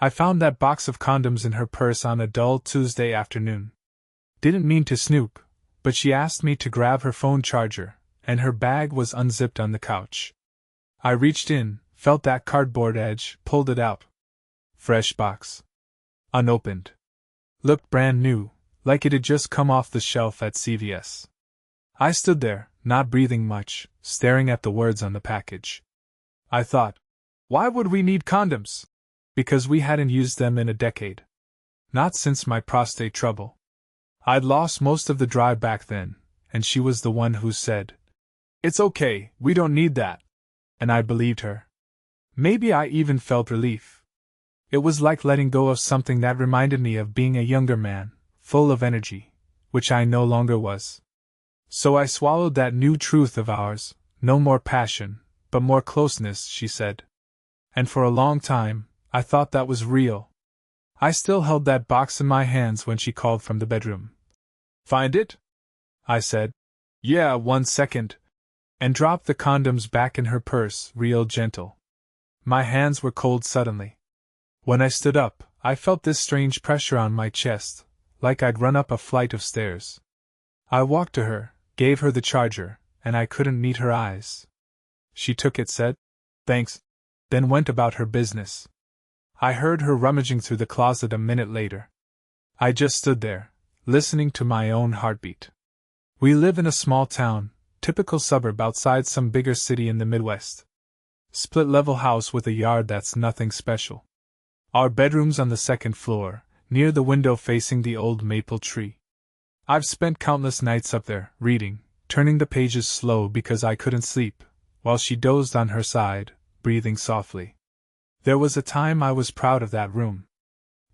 I found that box of condoms in her purse on a dull Tuesday afternoon. Didn't mean to snoop, but she asked me to grab her phone charger, and her bag was unzipped on the couch. I reached in, felt that cardboard edge, pulled it out. Fresh box. Unopened. Looked brand new, like it had just come off the shelf at CVS. I stood there, not breathing much, staring at the words on the package. I thought, why would we need condoms? Because we hadn't used them in a decade. Not since my prostate trouble. I'd lost most of the drive back then, and she was the one who said, "It's okay, we don't need that." And I believed her. Maybe I even felt relief. It was like letting go of something that reminded me of being a younger man, full of energy, which I no longer was. So I swallowed that new truth of ours, no more passion, but more closeness, she said. And for a long time, I thought that was real. I still held that box in my hands when she called from the bedroom. "Find it?" I said. "Yeah, 1 second," and dropped the condoms back in her purse, real gentle. My hands were cold suddenly. When I stood up, I felt this strange pressure on my chest, like I'd run up a flight of stairs. I walked to her, gave her the charger, and I couldn't meet her eyes. She took it, said, "Thanks," then went about her business. I heard her rummaging through the closet a minute later. I just stood there, listening to my own heartbeat. We live in a small town, typical suburb outside some bigger city in the Midwest. Split-level house with a yard that's nothing special. Our bedroom's on the second floor, near the window facing the old maple tree. I've spent countless nights up there, reading, turning the pages slow because I couldn't sleep, while she dozed on her side, breathing softly. There was a time I was proud of that room.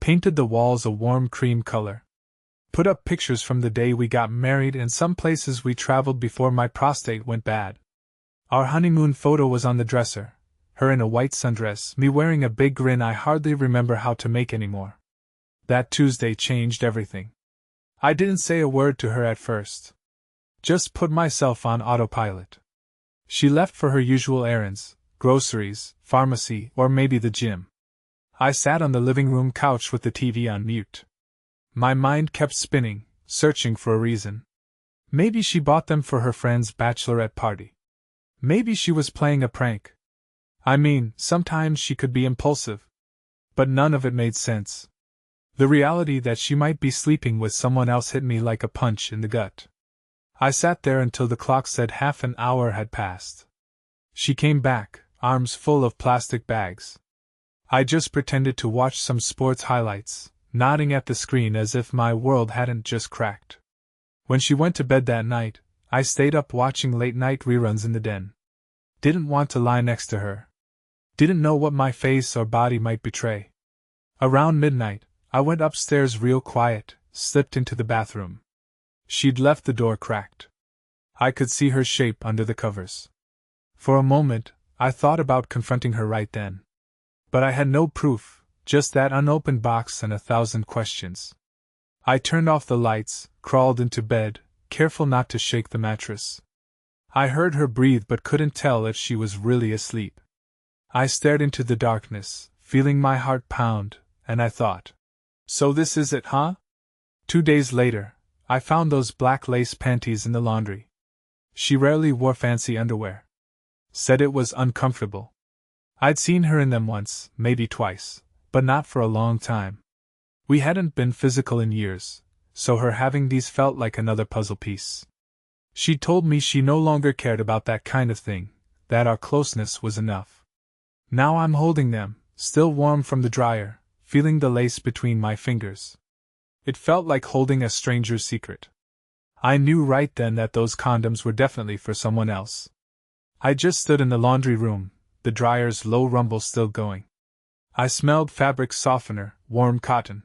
Painted the walls a warm cream color. Put up pictures from the day we got married and some places we traveled before my prostate went bad. Our honeymoon photo was on the dresser, her in a white sundress, me wearing a big grin I hardly remember how to make anymore. That Tuesday changed everything. I didn't say a word to her at first. Just put myself on autopilot. She left for her usual errands, groceries, pharmacy, or maybe the gym. I sat on the living room couch with the TV on mute. My mind kept spinning, searching for a reason. Maybe she bought them for her friend's bachelorette party. Maybe she was playing a prank. I mean, sometimes she could be impulsive. But none of it made sense. The reality that she might be sleeping with someone else hit me like a punch in the gut. I sat there until the clock said half an hour had passed. She came back, arms full of plastic bags. I just pretended to watch some sports highlights, nodding at the screen as if my world hadn't just cracked. When she went to bed that night, I stayed up watching late-night reruns in the den. Didn't want to lie next to her. Didn't know what my face or body might betray. Around midnight, I went upstairs real quiet, slipped into the bathroom. She'd left the door cracked. I could see her shape under the covers. For a moment, I thought about confronting her right then. But I had no proof, just that unopened box and 1,000 questions. I turned off the lights, crawled into bed, careful not to shake the mattress. I heard her breathe but couldn't tell if she was really asleep. I stared into the darkness, feeling my heart pound, and I thought, "So this is it, huh?" 2 days later, I found those black lace panties in the laundry. She rarely wore fancy underwear. Said it was uncomfortable. I'd seen her in them once, maybe twice, but not for a long time. We hadn't been physical in years, so her having these felt like another puzzle piece. She told me she no longer cared about that kind of thing, that our closeness was enough. Now I'm holding them, still warm from the dryer, feeling the lace between my fingers. It felt like holding a stranger's secret. I knew right then that those condoms were definitely for someone else. I just stood in the laundry room, the dryer's low rumble still going. I smelled fabric softener, warm cotton.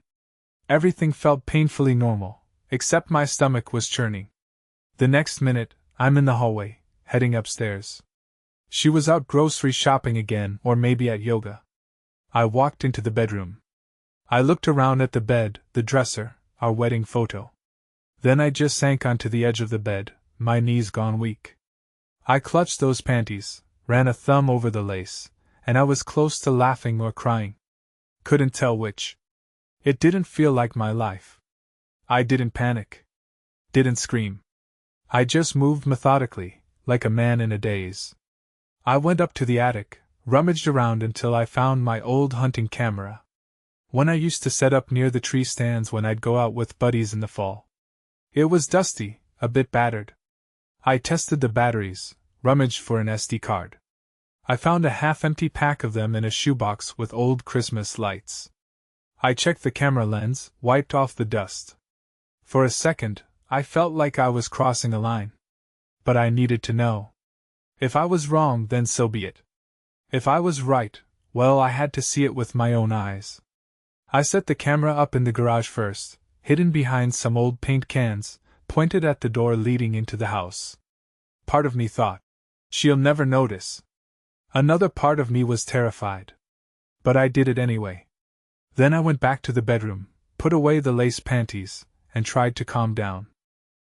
Everything felt painfully normal, except my stomach was churning. The next minute, I'm in the hallway, heading upstairs. She was out grocery shopping again, or maybe at yoga. I walked into the bedroom. I looked around at the bed, the dresser, our wedding photo. Then I just sank onto the edge of the bed, my knees gone weak. I clutched those panties, ran a thumb over the lace, and I was close to laughing or crying. Couldn't tell which. It didn't feel like my life. I didn't panic. Didn't scream. I just moved methodically, like a man in a daze. I went up to the attic, rummaged around until I found my old hunting camera. One I used to set up near the tree stands when I'd go out with buddies in the fall. It was dusty, a bit battered. I tested the batteries, rummaged for an SD card. I found a half-empty pack of them in a shoebox with old Christmas lights. I checked the camera lens, wiped off the dust. For a second, I felt like I was crossing a line. But I needed to know. If I was wrong, then so be it. If I was right, well, I had to see it with my own eyes. I set the camera up in the garage first, hidden behind some old paint cans, pointed at the door leading into the house. Part of me thought, she'll never notice. Another part of me was terrified. But I did it anyway. Then I went back to the bedroom, put away the lace panties, and tried to calm down.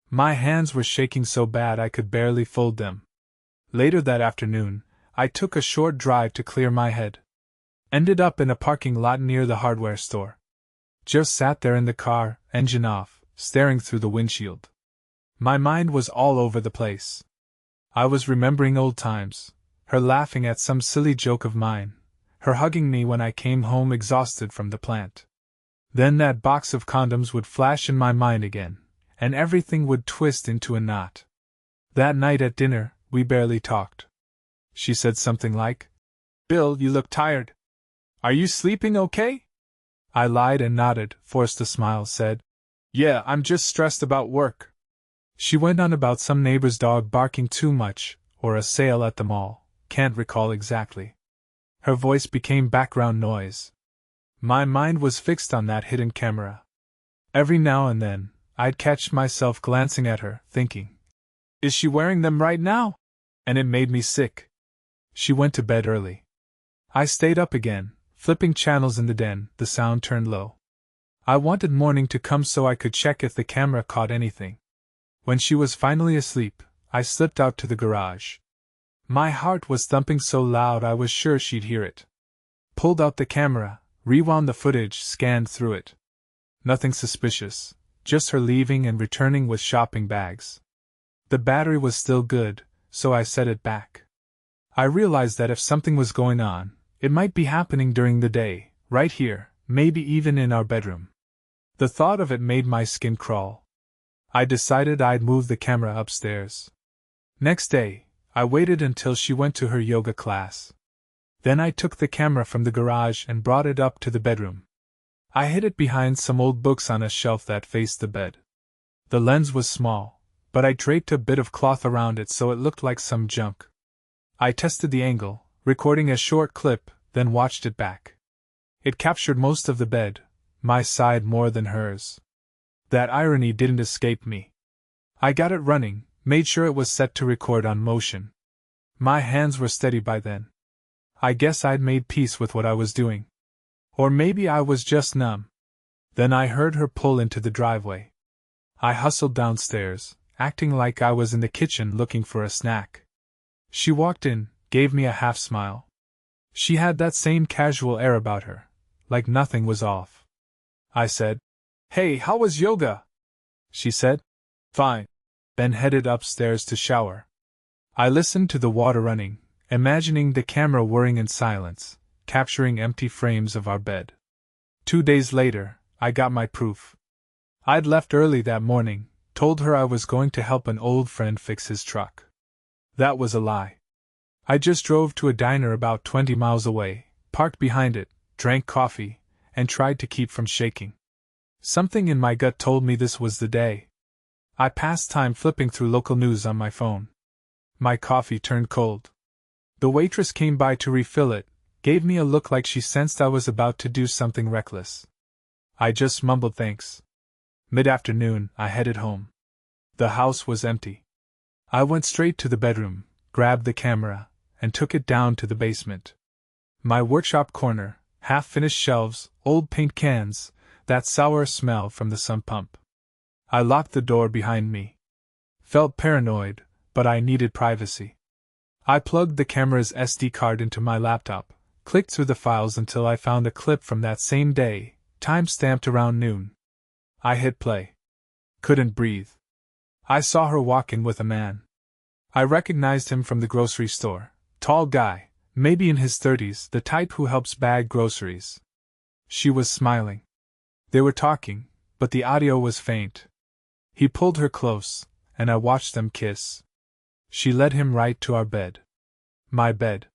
My hands were shaking so bad I could barely fold them. Later that afternoon, I took a short drive to clear my head. Ended up in a parking lot near the hardware store. Just sat there in the car, engine off, staring through the windshield. My mind was all over the place. I was remembering old times, her laughing at some silly joke of mine, her hugging me when I came home exhausted from the plant. Then that box of condoms would flash in my mind again, and everything would twist into a knot. That night at dinner, we barely talked. She said something like, "Bill, you look tired. Are you sleeping okay?" I lied and nodded, forced a smile, said, "Yeah, I'm just stressed about work." She went on about some neighbor's dog barking too much, or a sale at the mall, can't recall exactly. Her voice became background noise. My mind was fixed on that hidden camera. Every now and then, I'd catch myself glancing at her, thinking, "Is she wearing them right now?" And it made me sick. She went to bed early. I stayed up again, flipping channels in the den, the sound turned low. I wanted morning to come so I could check if the camera caught anything. When she was finally asleep, I slipped out to the garage. My heart was thumping so loud I was sure she'd hear it. Pulled out the camera, rewound the footage, scanned through it. Nothing suspicious, just her leaving and returning with shopping bags. The battery was still good, so I set it back. I realized that if something was going on, it might be happening during the day, right here, maybe even in our bedroom. The thought of it made my skin crawl. I decided I'd move the camera upstairs. Next day, I waited until she went to her yoga class. Then I took the camera from the garage and brought it up to the bedroom. I hid it behind some old books on a shelf that faced the bed. The lens was small, but I draped a bit of cloth around it so it looked like some junk. I tested the angle, recording a short clip, then watched it back. It captured most of the bed, my side more than hers. That irony didn't escape me. I got it running, made sure it was set to record on motion. My hands were steady by then. I guess I'd made peace with what I was doing. Or maybe I was just numb. Then I heard her pull into the driveway. I hustled downstairs, acting like I was in the kitchen looking for a snack. She walked in, gave me a half smile. She had that same casual air about her, like nothing was off. I said, "Hey, how was yoga?" She said, "Fine," then headed upstairs to shower. I listened to the water running, imagining the camera whirring in silence, capturing empty frames of our bed. 2 days later, I got my proof. I'd left early that morning, told her I was going to help an old friend fix his truck. That was a lie. I just drove to a diner about 20 miles away, parked behind it, drank coffee, and tried to keep from shaking. Something in my gut told me this was the day. I passed time flipping through local news on my phone. My coffee turned cold. The waitress came by to refill it, gave me a look like she sensed I was about to do something reckless. I just mumbled thanks. Mid-afternoon, I headed home. The house was empty. I went straight to the bedroom, grabbed the camera, and took it down to the basement. My workshop corner, half-finished shelves, old paint cans, that sour smell from the sump pump. I locked the door behind me. Felt paranoid, but I needed privacy. I plugged the camera's SD card into my laptop, clicked through the files until I found a clip from that same day, time-stamped around noon. I hit play. Couldn't breathe. I saw her walk in with a man. I recognized him from the grocery store. Tall guy, maybe in his 30s, the type who helps bag groceries. She was smiling. They were talking, but the audio was faint. He pulled her close, and I watched them kiss. She led him right to our bed. My bed.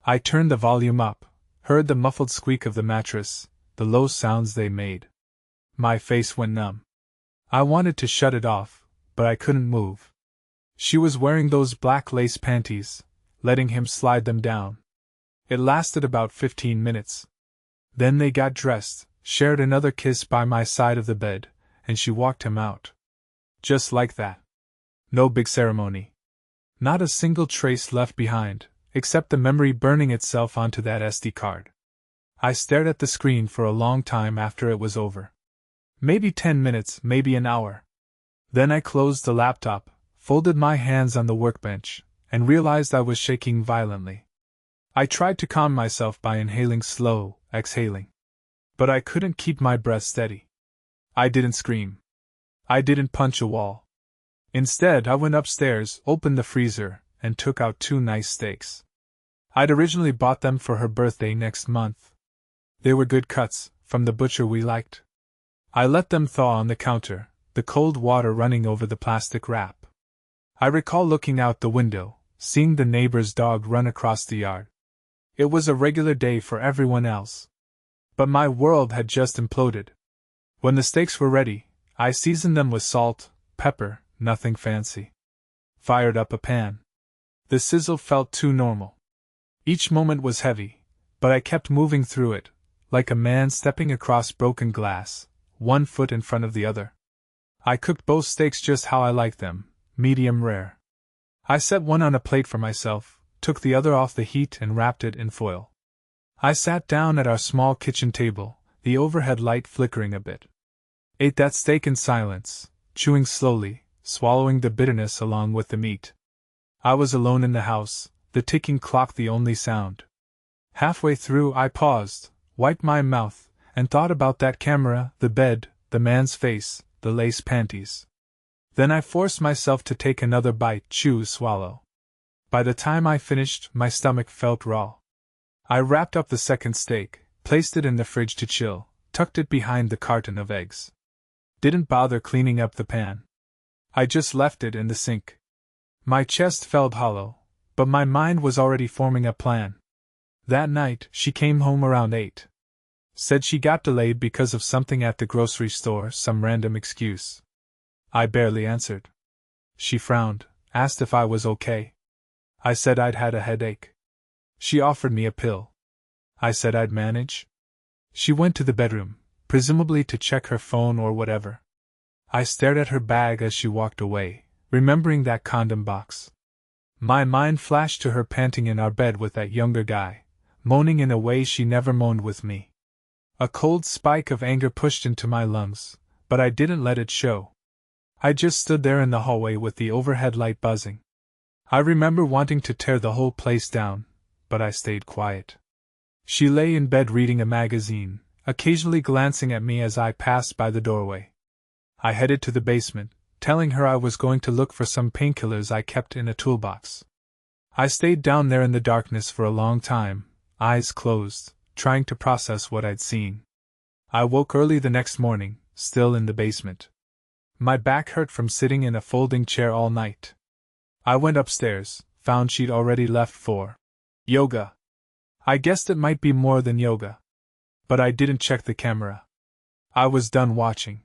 I turned the volume up, heard the muffled squeak of the mattress, the low sounds they made. My face went numb. I wanted to shut it off, but I couldn't move. She was wearing those black lace panties, letting him slide them down. It lasted about 15 minutes. Then they got dressed, shared another kiss by my side of the bed, and she walked him out. Just like that. No big ceremony. Not a single trace left behind, except the memory burning itself onto that SD card. I stared at the screen for a long time after it was over. Maybe 10 minutes, maybe an hour. Then I closed the laptop, folded my hands on the workbench, and realized I was shaking violently. I tried to calm myself by inhaling slow, exhaling. But I couldn't keep my breath steady. I didn't scream. I didn't punch a wall. Instead, I went upstairs, opened the freezer, and took out 2 nice steaks. I'd originally bought them for her birthday next month. They were good cuts, from the butcher we liked. I let them thaw on the counter, the cold water running over the plastic wrap. I recall looking out the window, seeing the neighbor's dog run across the yard. It was a regular day for everyone else. But my world had just imploded. When the steaks were ready, I seasoned them with salt, pepper, nothing fancy. Fired up a pan. The sizzle felt too normal. Each moment was heavy, but I kept moving through it, like a man stepping across broken glass, one foot in front of the other. I cooked both steaks just how I liked them, medium rare. I set one on a plate for myself, took the other off the heat and wrapped it in foil. I sat down at our small kitchen table, the overhead light flickering a bit. Ate that steak in silence, chewing slowly, swallowing the bitterness along with the meat. I was alone in the house, the ticking clock the only sound. Halfway through I paused, wiped my mouth, and thought about that camera, the bed, the man's face, the lace panties. Then I forced myself to take another bite, chew, swallow. By the time I finished, my stomach felt raw. I wrapped up the second steak, placed it in the fridge to chill, tucked it behind the carton of eggs. Didn't bother cleaning up the pan. I just left it in the sink. My chest felt hollow, but my mind was already forming a plan. That night, she came home around 8. Said she got delayed because of something at the grocery store, some random excuse. I barely answered. She frowned, asked if I was okay. I said I'd had a headache. She offered me a pill. I said I'd manage. She went to the bedroom, presumably to check her phone or whatever. I stared at her bag as she walked away, remembering that condom box. My mind flashed to her panting in our bed with that younger guy, moaning in a way she never moaned with me. A cold spike of anger pushed into my lungs, but I didn't let it show. I just stood there in the hallway with the overhead light buzzing. I remember wanting to tear the whole place down, but I stayed quiet. She lay in bed reading a magazine, occasionally glancing at me as I passed by the doorway. I headed to the basement, telling her I was going to look for some painkillers I kept in a toolbox. I stayed down there in the darkness for a long time, eyes closed, trying to process what I'd seen. I woke early the next morning, still in the basement. My back hurt from sitting in a folding chair all night. I went upstairs, found she'd already left for yoga. I guessed it might be more than yoga. But I didn't check the camera. I was done watching.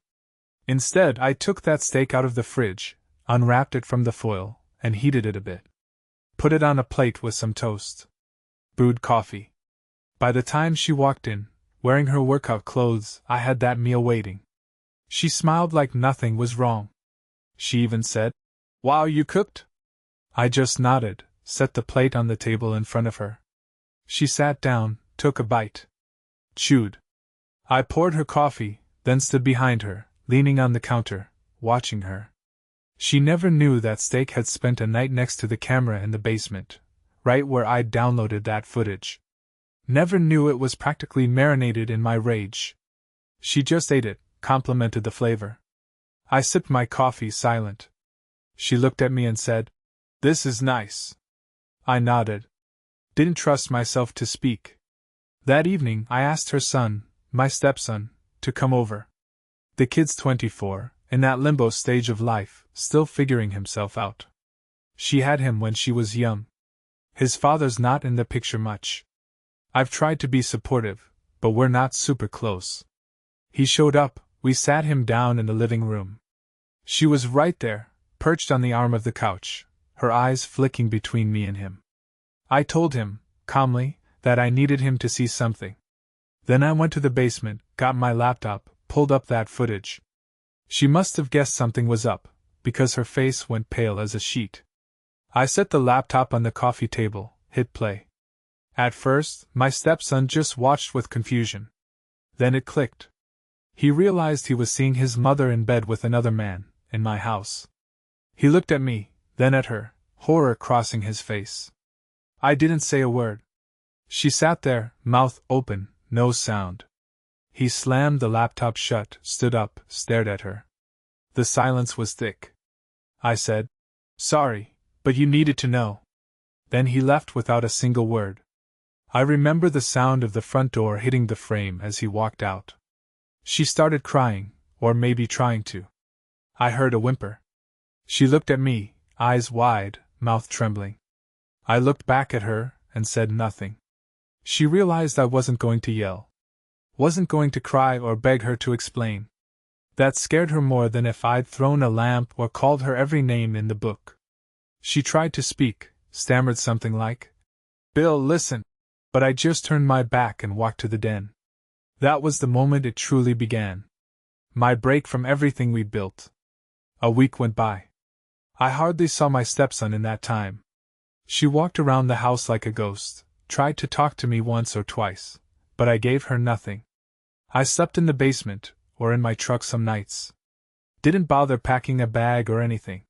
Instead, I took that steak out of the fridge, unwrapped it from the foil, and heated it a bit. Put it on a plate with some toast. Brewed coffee. By the time she walked in, wearing her workout clothes, I had that meal waiting. She smiled like nothing was wrong. She even said, "Wow, you cooked?" I just nodded, set the plate on the table in front of her. She sat down, took a bite. Chewed. I poured her coffee, then stood behind her, leaning on the counter, watching her. She never knew that steak had spent a night next to the camera in the basement, right where I'd downloaded that footage. Never knew it was practically marinated in my rage. She just ate it, complimented the flavor. I sipped my coffee silent. She looked at me and said, "This is nice." I nodded. Didn't trust myself to speak. That evening I asked her son, my stepson, to come over. The kid's 24, in that limbo stage of life, still figuring himself out. She had him when she was young. His father's not in the picture much. I've tried to be supportive, but we're not super close. He showed up, we sat him down in the living room. She was right there, perched on the arm of the couch, her eyes flicking between me and him. I told him, calmly, that I needed him to see something. Then I went to the basement, got my laptop, pulled up that footage. She must have guessed something was up, because her face went pale as a sheet. I set the laptop on the coffee table, hit play. At first, my stepson just watched with confusion. Then it clicked. He realized he was seeing his mother in bed with another man, in my house. He looked at me, then at her, horror crossing his face. I didn't say a word. She sat there, mouth open, no sound. He slammed the laptop shut, stood up, stared at her. The silence was thick. I said, "Sorry, but you needed to know." Then he left without a single word. I remember the sound of the front door hitting the frame as he walked out. She started crying, or maybe trying to. I heard a whimper. She looked at me, eyes wide, mouth trembling. I looked back at her, and said nothing. She realized I wasn't going to yell. Wasn't going to cry or beg her to explain. That scared her more than if I'd thrown a lamp or called her every name in the book. She tried to speak, stammered something like, "Bill, listen," but I just turned my back and walked to the den. That was the moment it truly began. My break from everything we'd built. A week went by. I hardly saw my stepson in that time. She walked around the house like a ghost, tried to talk to me once or twice, but I gave her nothing. I slept in the basement, or in my truck some nights. Didn't bother packing a bag or anything.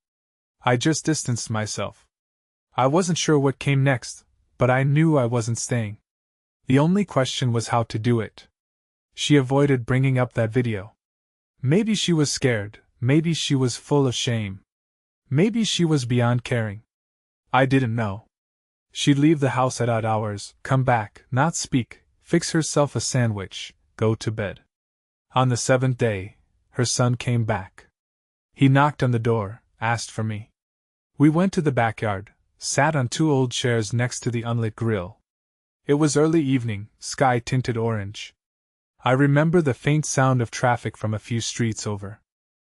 I just distanced myself. I wasn't sure what came next, but I knew I wasn't staying. The only question was how to do it. She avoided bringing up that video. Maybe she was scared, maybe she was full of shame. Maybe she was beyond caring. I didn't know. She'd leave the house at odd hours, come back, not speak, fix herself a sandwich, go to bed. On the 7th day, her son came back. He knocked on the door, asked for me. We went to the backyard, sat on 2 old chairs next to the unlit grill. It was early evening, sky tinted orange. I remember the faint sound of traffic from a few streets over.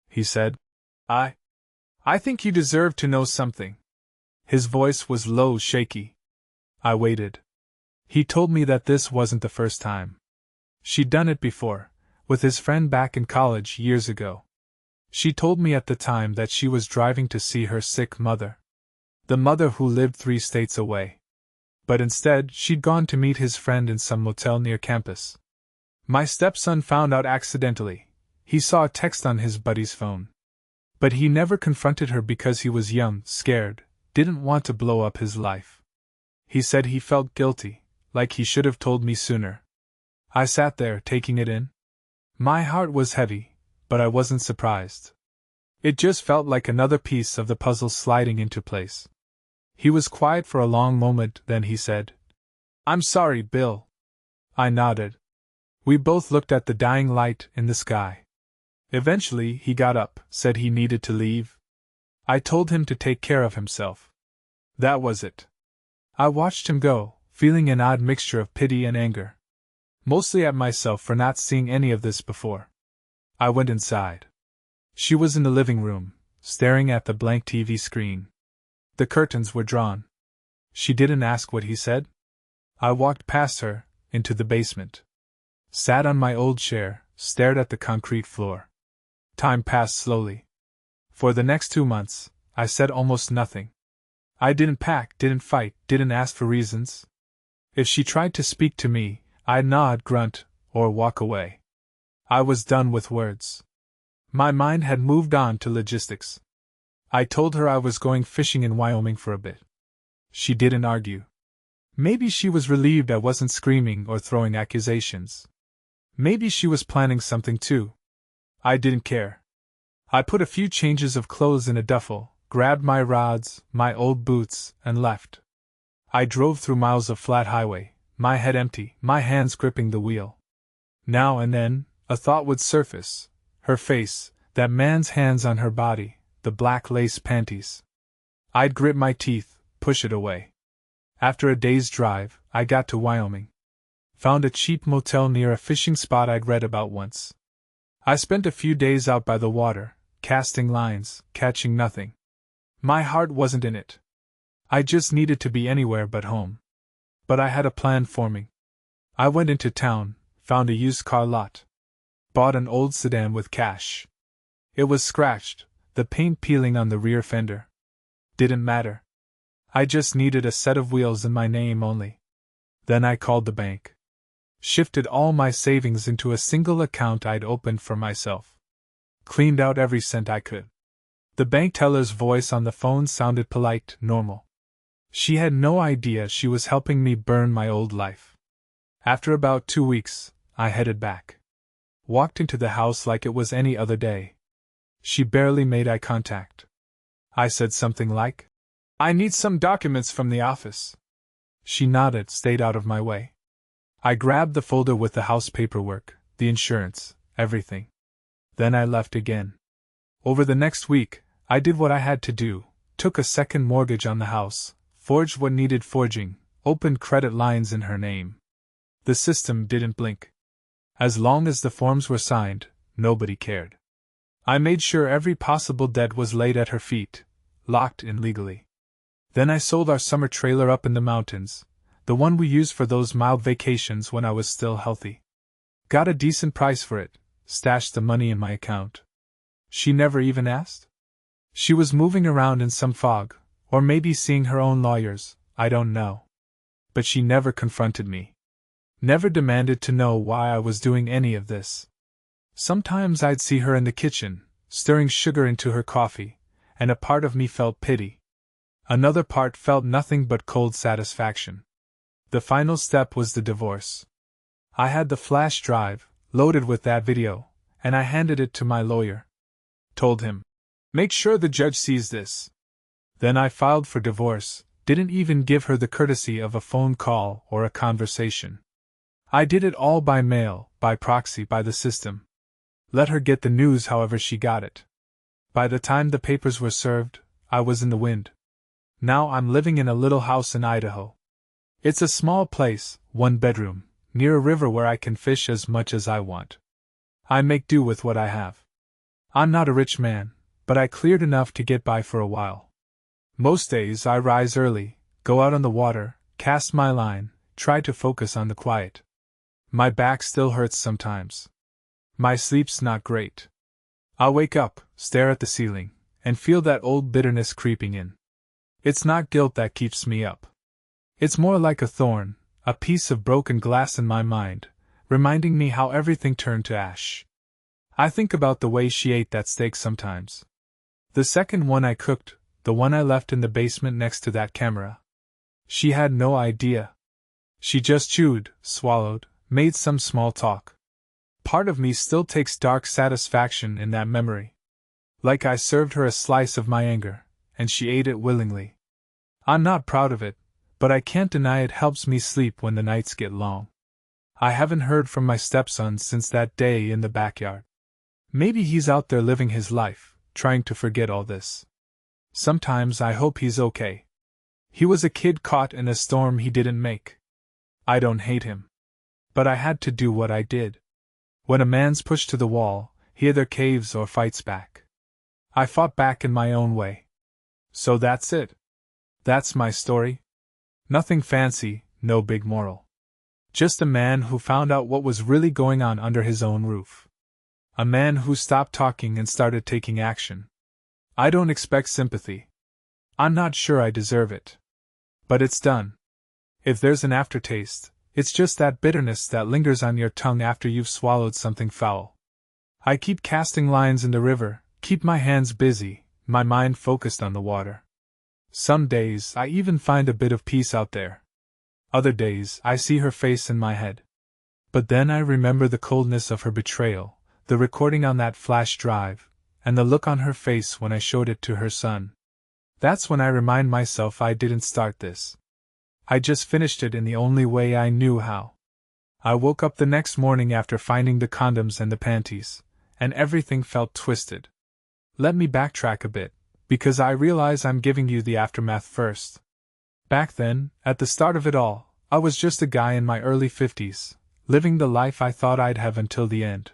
He said, I think you deserve to know something." His voice was low, shaky. I waited. He told me that this wasn't the first time. She'd done it before, with his friend back in college years ago. She told me at the time that she was driving to see her sick mother. The mother who lived 3 states away. But instead, she'd gone to meet his friend in some motel near campus. My stepson found out accidentally. He saw a text on his buddy's phone. But he never confronted her because he was young, scared, didn't want to blow up his life. He said he felt guilty, like he should have told me sooner. I sat there, taking it in. My heart was heavy, but I wasn't surprised. It just felt like another piece of the puzzle sliding into place. He was quiet for a long moment, then he said, "I'm sorry, Bill." I nodded. We both looked at the dying light in the sky. Eventually, he got up, said he needed to leave. I told him to take care of himself. That was it. I watched him go, feeling an odd mixture of pity and anger. Mostly at myself for not seeing any of this before. I went inside. She was in the living room, staring at the blank TV screen. The curtains were drawn. She didn't ask what he said. I walked past her, into the basement. Sat on my old chair, stared at the concrete floor. Time passed slowly. For the next 2 months, I said almost nothing. I didn't pack, didn't fight, didn't ask for reasons. If she tried to speak to me, I'd nod, grunt, or walk away. I was done with words. My mind had moved on to logistics. I told her I was going fishing in Wyoming for a bit. She didn't argue. Maybe she was relieved I wasn't screaming or throwing accusations. Maybe she was planning something too. I didn't care. I put a few changes of clothes in a duffel, grabbed my rods, my old boots, and left. I drove through miles of flat highway, my head empty, my hands gripping the wheel. Now and then, a thought would surface. Her face, that man's hands on her body, the black lace panties. I'd grit my teeth, push it away. After a day's drive, I got to Wyoming. Found a cheap motel near a fishing spot I'd read about once. I spent a few days out by the water, casting lines, catching nothing. My heart wasn't in it. I just needed to be anywhere but home. But I had a plan forming. I went into town, found a used car lot. Bought an old sedan with cash. It was scratched, the paint peeling on the rear fender. Didn't matter. I just needed a set of wheels in my name only. Then I called the bank. Shifted all my savings into a single account I'd opened for myself. Cleaned out every cent I could. The bank teller's voice on the phone sounded polite, normal. She had no idea she was helping me burn my old life. After about 2 weeks, I headed back. Walked into the house like it was any other day. She barely made eye contact. I said something like, "I need some documents from the office." She nodded, stayed out of my way. I grabbed the folder with the house paperwork, the insurance, everything. Then I left again. Over the next week, I did what I had to do, took a second mortgage on the house, forged what needed forging, opened credit lines in her name. The system didn't blink. As long as the forms were signed, nobody cared. I made sure every possible debt was laid at her feet, locked in legally. Then I sold our summer trailer up in the mountains, the one we used for those mild vacations when I was still healthy. Got a decent price for it, stashed the money in my account. She never even asked? She was moving around in some fog, or maybe seeing her own lawyers, I don't know. But she never confronted me. Never demanded to know why I was doing any of this. Sometimes I'd see her in the kitchen, stirring sugar into her coffee, and a part of me felt pity. Another part felt nothing but cold satisfaction. The final step was the divorce. I had the flash drive, loaded with that video, and I handed it to my lawyer. Told him, "Make sure the judge sees this." Then I filed for divorce, didn't even give her the courtesy of a phone call or a conversation. I did it all by mail, by proxy, by the system. Let her get the news however she got it. By the time the papers were served, I was in the wind. Now I'm living in a little house in Idaho. It's a small place, 1 bedroom, near a river where I can fish as much as I want. I make do with what I have. I'm not a rich man, but I cleared enough to get by for a while. Most days I rise early, go out on the water, cast my line, try to focus on the quiet. My back still hurts sometimes. My sleep's not great. I'll wake up, stare at the ceiling, and feel that old bitterness creeping in. It's not guilt that keeps me up. It's more like a thorn, a piece of broken glass in my mind, reminding me how everything turned to ash. I think about the way she ate that steak sometimes. The second one I cooked, the one I left in the basement next to that camera. She had no idea. She just chewed, swallowed, made some small talk. Part of me still takes dark satisfaction in that memory. Like I served her a slice of my anger, and she ate it willingly. I'm not proud of it, but I can't deny it helps me sleep when the nights get long. I haven't heard from my stepson since that day in the backyard. Maybe he's out there living his life, trying to forget all this. Sometimes I hope he's okay. He was a kid caught in a storm he didn't make. I don't hate him. But I had to do what I did. When a man's pushed to the wall, he either caves or fights back. I fought back in my own way. So that's it. That's my story. Nothing fancy, no big moral. Just a man who found out what was really going on under his own roof. A man who stopped talking and started taking action. I don't expect sympathy. I'm not sure I deserve it. But it's done. If there's an aftertaste, it's just that bitterness that lingers on your tongue after you've swallowed something foul. I keep casting lines in the river, keep my hands busy, my mind focused on the water. Some days I even find a bit of peace out there. Other days, I see her face in my head. But then I remember the coldness of her betrayal, the recording on that flash drive, and the look on her face when I showed it to her son. That's when I remind myself I didn't start this. I just finished it in the only way I knew how. I woke up the next morning after finding the condoms and the panties, and everything felt twisted. Let me backtrack a bit, because I realize I'm giving you the aftermath first. Back then, at the start of it all, I was just a guy in my early 50s, living the life I thought I'd have until the end.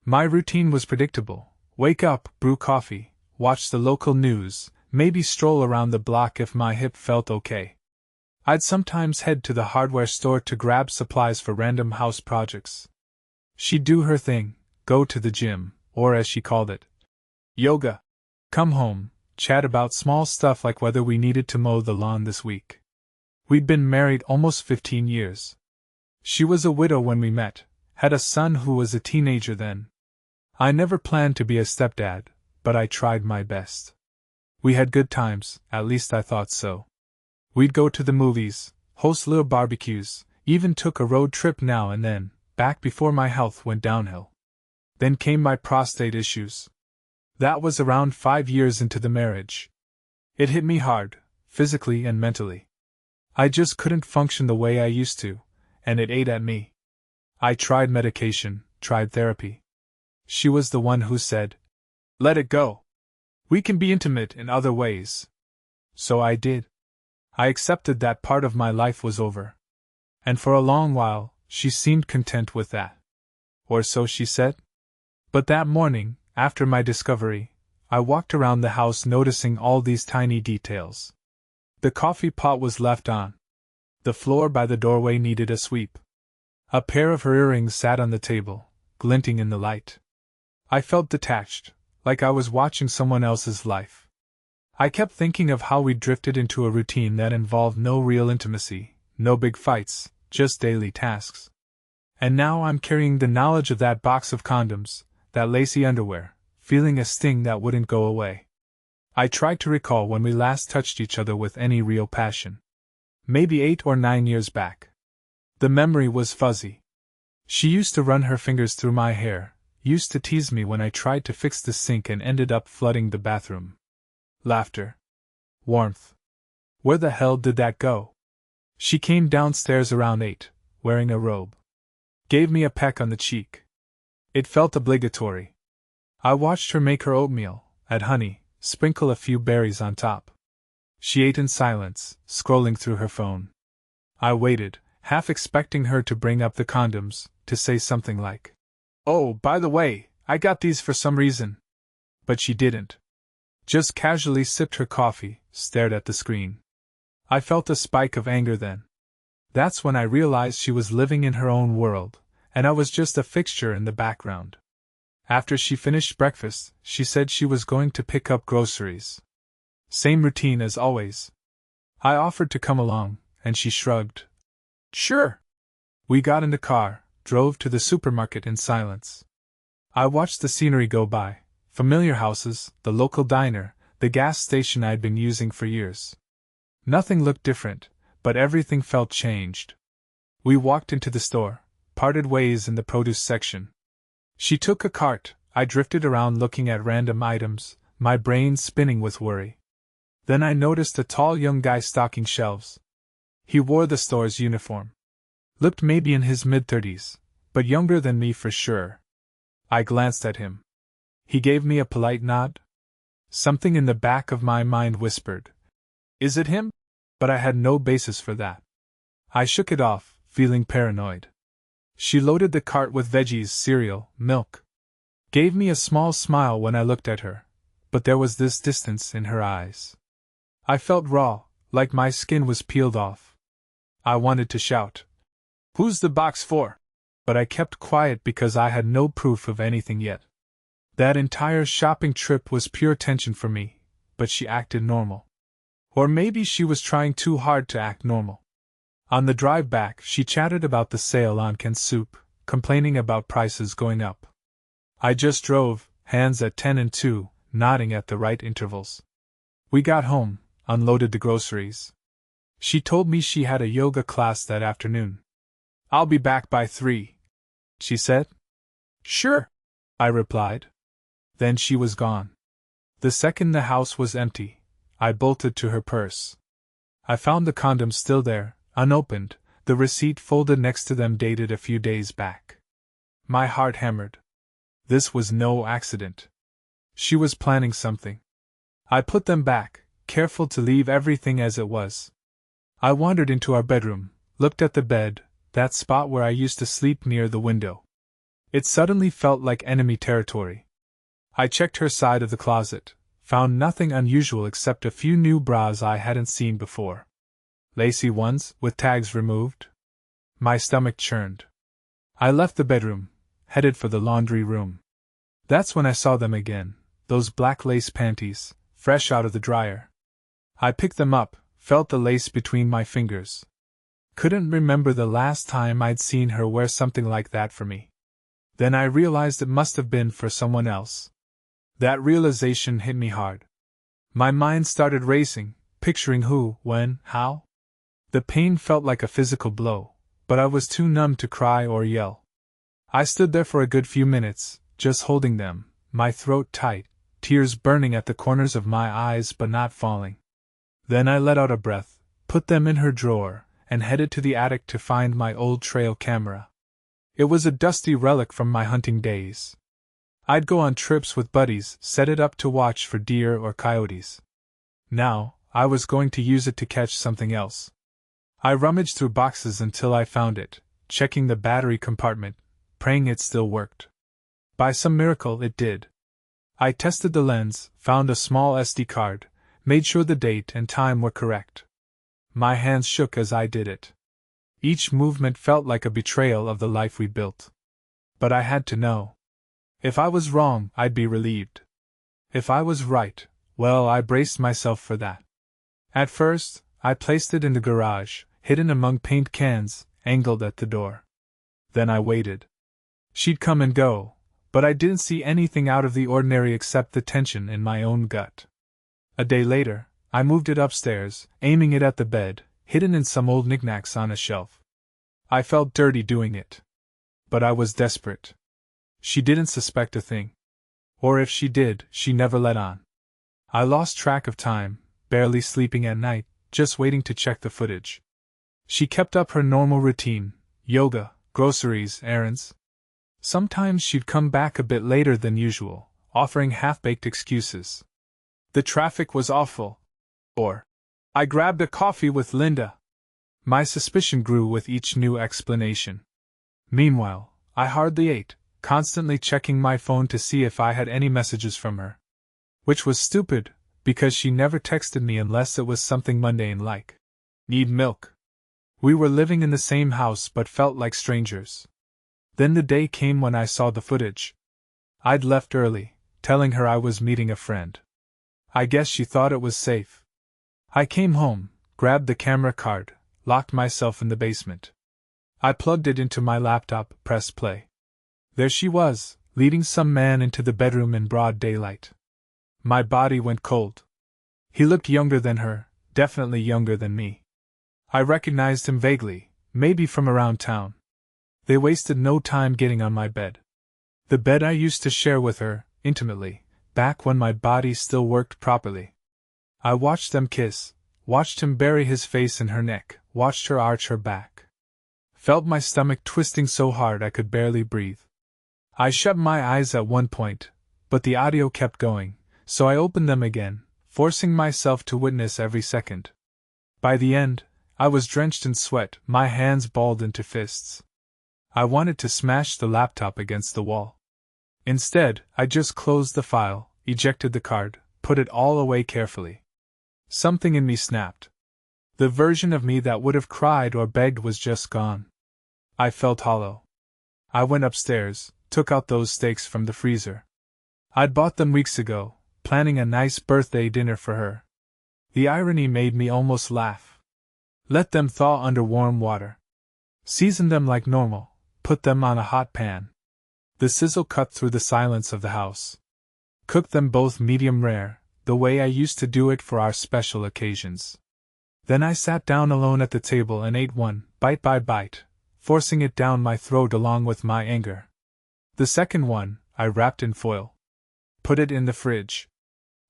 My routine was predictable: wake up, brew coffee, watch the local news, maybe stroll around the block if my hip felt okay. I'd sometimes head to the hardware store to grab supplies for random house projects. She'd do her thing, go to the gym, or as she called it, yoga. Come home, chat about small stuff like whether we needed to mow the lawn this week. We'd been married almost 15 years. She was a widow when we met, had a son who was a teenager then. I never planned to be a stepdad, but I tried my best. We had good times, at least I thought so. We'd go to the movies, host little barbecues, even took a road trip now and then, back before my health went downhill. Then came my prostate issues. That was around 5 years into the marriage. It hit me hard, physically and mentally. I just couldn't function the way I used to, and it ate at me. I tried medication, tried therapy. She was the one who said, "Let it go. We can be intimate in other ways." So I did. I accepted that part of my life was over. And for a long while, she seemed content with that. Or so she said. But that morning, after my discovery, I walked around the house noticing all these tiny details. The coffee pot was left on. The floor by the doorway needed a sweep. A pair of her earrings sat on the table, glinting in the light. I felt detached, like I was watching someone else's life. I kept thinking of how we drifted into a routine that involved no real intimacy, no big fights, just daily tasks. And now I'm carrying the knowledge of that box of condoms, that lacy underwear, feeling a sting that wouldn't go away. I tried to recall when we last touched each other with any real passion. Maybe 8 or 9 years back. The memory was fuzzy. She used to run her fingers through my hair, used to tease me when I tried to fix the sink and ended up flooding the bathroom. Laughter. Warmth. Where the hell did that go? She came downstairs around 8, wearing a robe. Gave me a peck on the cheek. It felt obligatory. I watched her make her oatmeal, add honey, sprinkle a few berries on top. She ate in silence, scrolling through her phone. I waited, half expecting her to bring up the condoms, to say something like, "Oh, by the way, I got these for some reason." But she didn't. Just casually sipped her coffee, stared at the screen. I felt a spike of anger then. That's when I realized she was living in her own world, and I was just a fixture in the background. After she finished breakfast, she said she was going to pick up groceries. Same routine as always. I offered to come along, and she shrugged. Sure. We got in the car, drove to the supermarket in silence. I watched the scenery go by. Familiar houses, the local diner, the gas station I'd been using for years. Nothing looked different, but everything felt changed. We walked into the store, parted ways in the produce section. She took a cart, I drifted around looking at random items, my brain spinning with worry. Then I noticed a tall young guy stocking shelves. He wore the store's uniform. Looked maybe in his mid-30s, but younger than me for sure. I glanced at him. He gave me a polite nod. Something in the back of my mind whispered, "Is it him?" But I had no basis for that. I shook it off, feeling paranoid. She loaded the cart with veggies, cereal, milk. Gave me a small smile when I looked at her, but there was this distance in her eyes. I felt raw, like my skin was peeled off. I wanted to shout, "Who's the box for?" But I kept quiet because I had no proof of anything yet. That entire shopping trip was pure tension for me, but she acted normal. Or maybe she was trying too hard to act normal. On the drive back, she chatted about the sale on canned soup, complaining about prices going up. I just drove, hands at 10 and 2, nodding at the right intervals. We got home, unloaded the groceries. She told me she had a yoga class that afternoon. "I'll be back by 3," she said. "Sure," I replied. Then she was gone. The second the house was empty, I bolted to her purse. I found the condoms still there, unopened, the receipt folded next to them dated a few days back. My heart hammered. This was no accident. She was planning something. I put them back, careful to leave everything as it was. I wandered into our bedroom, looked at the bed, that spot where I used to sleep near the window. It suddenly felt like enemy territory. I checked her side of the closet, found nothing unusual except a few new bras I hadn't seen before. Lacy ones, with tags removed. My stomach churned. I left the bedroom, headed for the laundry room. That's when I saw them again, those black lace panties, fresh out of the dryer. I picked them up, felt the lace between my fingers. Couldn't remember the last time I'd seen her wear something like that for me. Then I realized it must have been for someone else. That realization hit me hard. My mind started racing, picturing who, when, how. The pain felt like a physical blow, but I was too numb to cry or yell. I stood there for a good few minutes, just holding them, my throat tight, tears burning at the corners of my eyes but not falling. Then I let out a breath, put them in her drawer, and headed to the attic to find my old trail camera. It was a dusty relic from my hunting days. I'd go on trips with buddies, set it up to watch for deer or coyotes. Now, I was going to use it to catch something else. I rummaged through boxes until I found it, checking the battery compartment, praying it still worked. By some miracle it did. I tested the lens, found a small SD card, made sure the date and time were correct. My hands shook as I did it. Each movement felt like a betrayal of the life we built. But I had to know. If I was wrong, I'd be relieved. If I was right, well, I braced myself for that. At first, I placed it in the garage, hidden among paint cans, angled at the door. Then I waited. She'd come and go, but I didn't see anything out of the ordinary except the tension in my own gut. A day later, I moved it upstairs, aiming it at the bed, hidden in some old knickknacks on a shelf. I felt dirty doing it. But I was desperate. She didn't suspect a thing. Or if she did, she never let on. I lost track of time, barely sleeping at night, just waiting to check the footage. She kept up her normal routine, yoga, groceries, errands. Sometimes she'd come back a bit later than usual, offering half-baked excuses. The traffic was awful. Or, I grabbed a coffee with Linda. My suspicion grew with each new explanation. Meanwhile, I hardly ate, constantly checking my phone to see if I had any messages from her. Which was stupid, because she never texted me unless it was something mundane like, "Need milk?" We were living in the same house but felt like strangers. Then the day came when I saw the footage. I'd left early, telling her I was meeting a friend. I guess she thought it was safe. I came home, grabbed the camera card, locked myself in the basement. I plugged it into my laptop, pressed play. There she was, leading some man into the bedroom in broad daylight. My body went cold. He looked younger than her, definitely younger than me. I recognized him vaguely, maybe from around town. They wasted no time getting on my bed. The bed I used to share with her, intimately, back when my body still worked properly. I watched them kiss, watched him bury his face in her neck, watched her arch her back. Felt my stomach twisting so hard I could barely breathe. I shut my eyes at one point, but the audio kept going, so I opened them again, forcing myself to witness every second. By the end, I was drenched in sweat, my hands balled into fists. I wanted to smash the laptop against the wall. Instead, I just closed the file, ejected the card, put it all away carefully. Something in me snapped. The version of me that would have cried or begged was just gone. I felt hollow. I went upstairs, took out those steaks from the freezer. I'd bought them weeks ago, planning a nice birthday dinner for her. The irony made me almost laugh. Let them thaw under warm water. Season them like normal, put them on a hot pan. The sizzle cut through the silence of the house. Cook them both medium rare, the way I used to do it for our special occasions. Then I sat down alone at the table and ate one, bite by bite, forcing it down my throat along with my anger. The second one, I wrapped in foil. Put it in the fridge.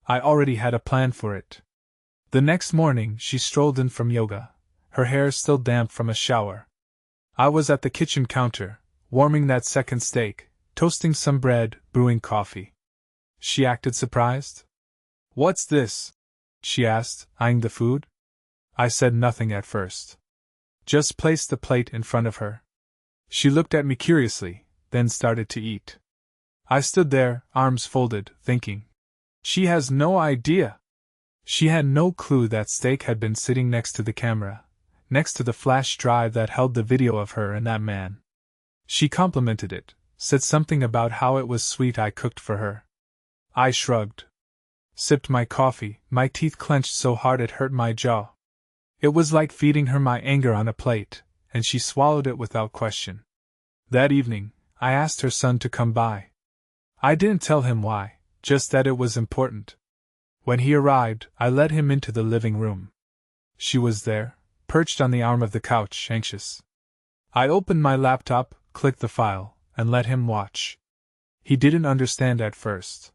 I already had a plan for it. The next morning she strolled in from yoga, her hair still damp from a shower. I was at the kitchen counter, warming that second steak, toasting some bread, brewing coffee. She acted surprised. "What's this?" she asked, eyeing the food. I said nothing at first. Just placed the plate in front of her. She looked at me curiously, then started to eat. I stood there, arms folded, thinking. She has no idea. She had no clue that steak had been sitting next to the camera, next to the flash drive that held the video of her and that man. She complimented it, said something about how it was sweet I cooked for her. I shrugged. Sipped my coffee, my teeth clenched so hard it hurt my jaw. It was like feeding her my anger on a plate, and she swallowed it without question. That evening, I asked her son to come by. I didn't tell him why, just that it was important. When he arrived, I led him into the living room. She was there, perched on the arm of the couch, anxious. I opened my laptop, clicked the file, and let him watch. He didn't understand at first.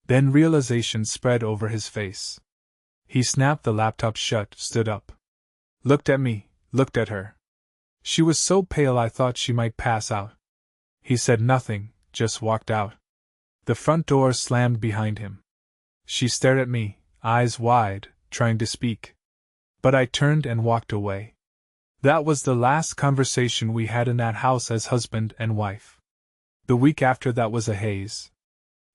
Then realization spread over his face. He snapped the laptop shut, stood up. Looked at me, looked at her. She was so pale I thought she might pass out. He said nothing, just walked out. The front door slammed behind him. She stared at me, eyes wide, trying to speak. But I turned and walked away. That was the last conversation we had in that house as husband and wife. The week after that was a haze.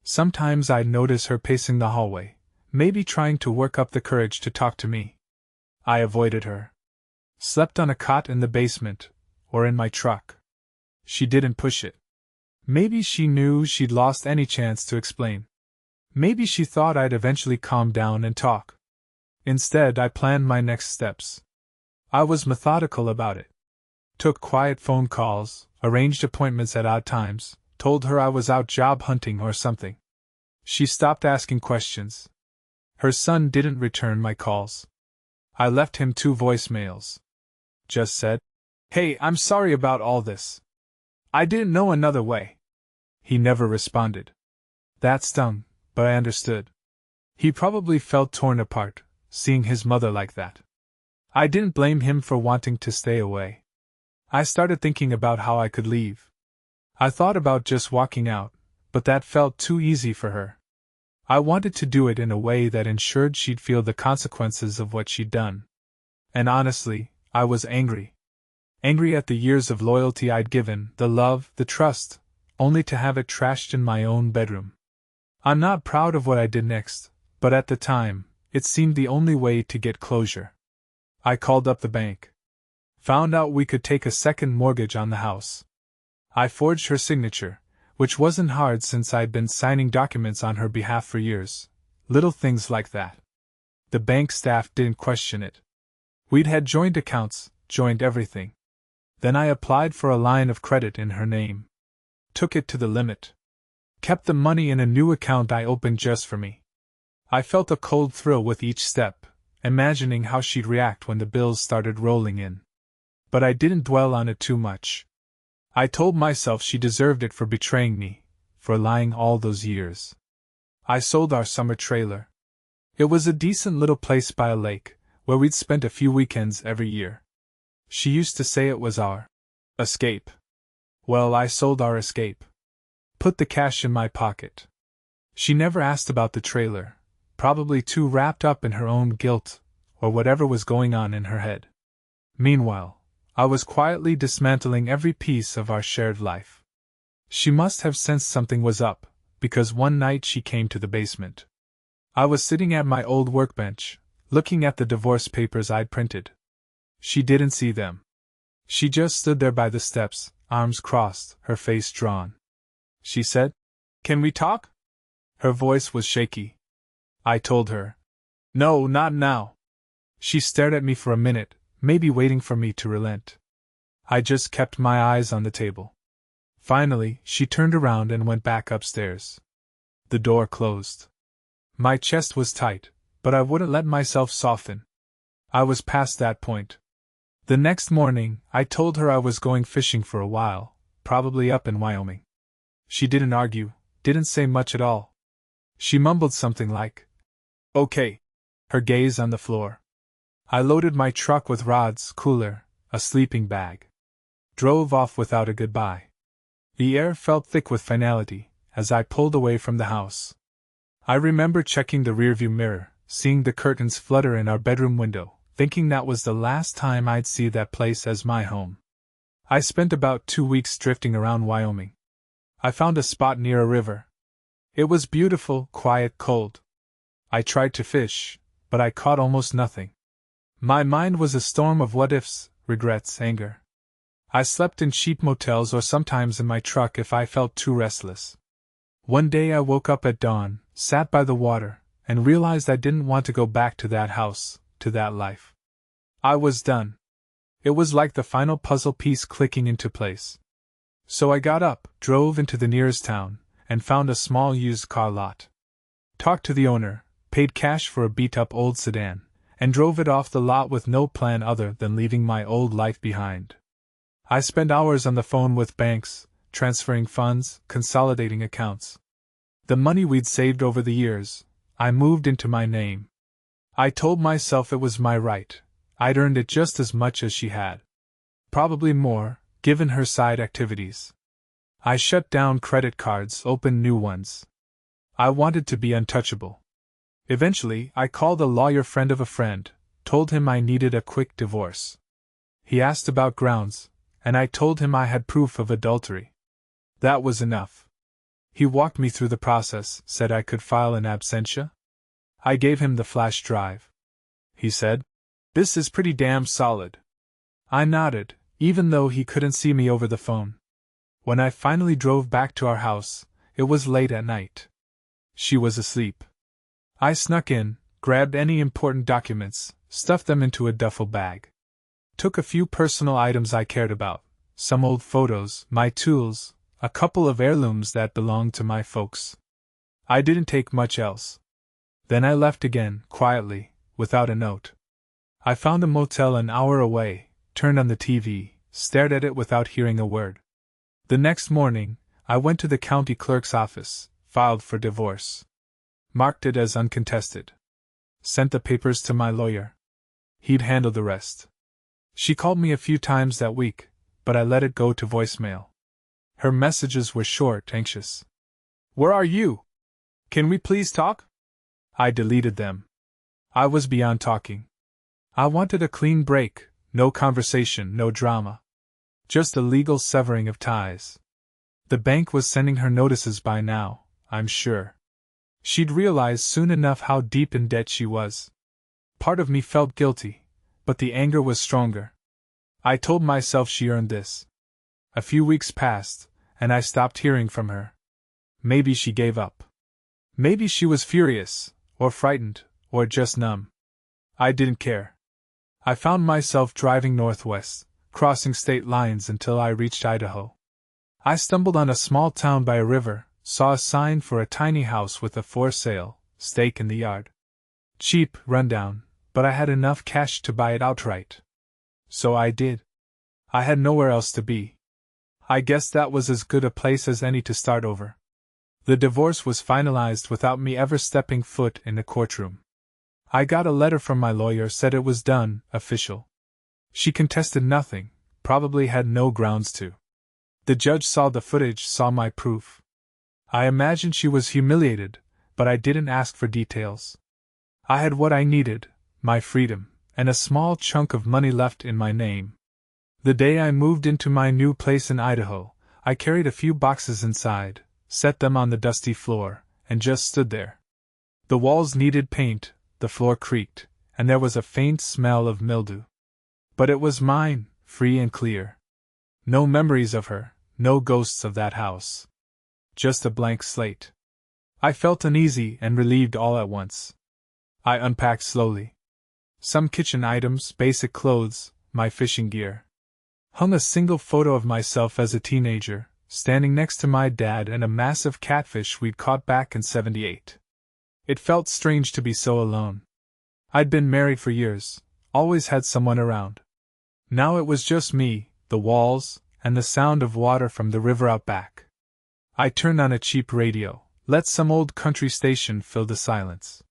Sometimes I'd notice her pacing the hallway, maybe trying to work up the courage to talk to me. I avoided her. Slept on a cot in the basement, or in my truck. She didn't push it. Maybe she knew she'd lost any chance to explain. Maybe she thought I'd eventually calm down and talk. Instead, I planned my next steps. I was methodical about it. Took quiet phone calls, arranged appointments at odd times, told her I was out job hunting or something. She stopped asking questions. Her son didn't return my calls. I left him 2 voicemails. Just said, "Hey, I'm sorry about all this. I didn't know another way." He never responded. That stung, but I understood. He probably felt torn apart, seeing his mother like that. I didn't blame him for wanting to stay away. I started thinking about how I could leave. I thought about just walking out, but that felt too easy for her. I wanted to do it in a way that ensured she'd feel the consequences of what she'd done. And honestly, I was angry. Angry at the years of loyalty I'd given, the love, the trust, only to have it trashed in my own bedroom. I'm not proud of what I did next, but at the time, it seemed the only way to get closure. I called up the bank. Found out we could take a second mortgage on the house. I forged her signature, which wasn't hard since I'd been signing documents on her behalf for years. Little things like that. The bank staff didn't question it. We'd had joint accounts, joint everything. Then I applied for a line of credit in her name. Took it to the limit. Kept the money in a new account I opened just for me. I felt a cold thrill with each step, imagining how she'd react when the bills started rolling in. But I didn't dwell on it too much. I told myself she deserved it for betraying me, for lying all those years. I sold our summer trailer. It was a decent little place by a lake, where we'd spent a few weekends every year. She used to say it was our escape. Well, I sold our escape. Put the cash in my pocket. She never asked about the trailer, probably too wrapped up in her own guilt, or whatever was going on in her head. Meanwhile, I was quietly dismantling every piece of our shared life. She must have sensed something was up, because one night she came to the basement. I was sitting at my old workbench, looking at the divorce papers I'd printed. She didn't see them. She just stood there by the steps, arms crossed, her face drawn. She said, "Can we talk?" Her voice was shaky. I told her, "No, not now." She stared at me for a minute, maybe waiting for me to relent. I just kept my eyes on the table. Finally, she turned around and went back upstairs. The door closed. My chest was tight, but I wouldn't let myself soften. I was past that point. The next morning, I told her I was going fishing for a while, probably up in Wyoming. She didn't argue, didn't say much at all. She mumbled something like, "Okay," her gaze on the floor. I loaded my truck with rods, cooler, a sleeping bag. Drove off without a goodbye. The air felt thick with finality as I pulled away from the house. I remember checking the rearview mirror, seeing the curtains flutter in our bedroom window, thinking that was the last time I'd see that place as my home. I spent about 2 weeks drifting around Wyoming. I found a spot near a river. It was beautiful, quiet, cold. I tried to fish, but I caught almost nothing. My mind was a storm of what-ifs, regrets, anger. I slept in cheap motels or sometimes in my truck if I felt too restless. One day I woke up at dawn, sat by the water, and realized I didn't want to go back to that house, to that life. I was done. It was like the final puzzle piece clicking into place. So I got up, drove into the nearest town, and found a small used car lot. Talked to the owner, paid cash for a beat-up old sedan, and drove it off the lot with no plan other than leaving my old life behind. I spent hours on the phone with banks, transferring funds, consolidating accounts. The money we'd saved over the years, I moved into my name. I told myself it was my right. I'd earned it just as much as she had. Probably more, given her side activities. I shut down credit cards, opened new ones. I wanted to be untouchable. Eventually, I called a lawyer friend of a friend, told him I needed a quick divorce. He asked about grounds, and I told him I had proof of adultery. That was enough. He walked me through the process, said I could file an absentia. I gave him the flash drive. He said, "This is pretty damn solid." I nodded, even though he couldn't see me over the phone. When I finally drove back to our house, it was late at night. She was asleep. I snuck in, grabbed any important documents, stuffed them into a duffel bag. Took a few personal items I cared about, some old photos, my tools, a couple of heirlooms that belonged to my folks. I didn't take much else. Then I left again, quietly, without a note. I found a motel an hour away, turned on the TV, stared at it without hearing a word. The next morning, I went to the county clerk's office, filed for divorce. Marked it as uncontested. Sent the papers to my lawyer. He'd handle the rest. She called me a few times that week, but I let it go to voicemail. Her messages were short, anxious. "Where are you? Can we please talk?" I deleted them. I was beyond talking. I wanted a clean break, no conversation, no drama. Just a legal severing of ties. The bank was sending her notices by now, I'm sure. She'd realize soon enough how deep in debt she was. Part of me felt guilty, but the anger was stronger. I told myself she earned this. A few weeks passed, and I stopped hearing from her. Maybe she gave up. Maybe she was furious, or frightened, or just numb. I didn't care. I found myself driving northwest, crossing state lines until I reached Idaho. I stumbled on a small town by a river, saw a sign for a tiny house with a for sale, stake in the yard. Cheap, rundown, but I had enough cash to buy it outright. So I did. I had nowhere else to be. I guess that was as good a place as any to start over. The divorce was finalized without me ever stepping foot in the courtroom. I got a letter from my lawyer, said it was done, official. She contested nothing, probably had no grounds to. The judge saw the footage, saw my proof. I imagined she was humiliated, but I didn't ask for details. I had what I needed, my freedom, and a small chunk of money left in my name. The day I moved into my new place in Idaho, I carried a few boxes inside, set them on the dusty floor, and just stood there. The walls needed paint, the floor creaked, and there was a faint smell of mildew. But it was mine, free and clear. No memories of her, no ghosts of that house. Just a blank slate. I felt uneasy and relieved all at once. I unpacked slowly. Some kitchen items, basic clothes, my fishing gear. Hung a single photo of myself as a teenager, standing next to my dad and a massive catfish we'd caught back in '78. It felt strange to be so alone. I'd been married for years, always had someone around. Now it was just me, the walls, and the sound of water from the river out back. I turned on a cheap radio, let some old country station fill the silence.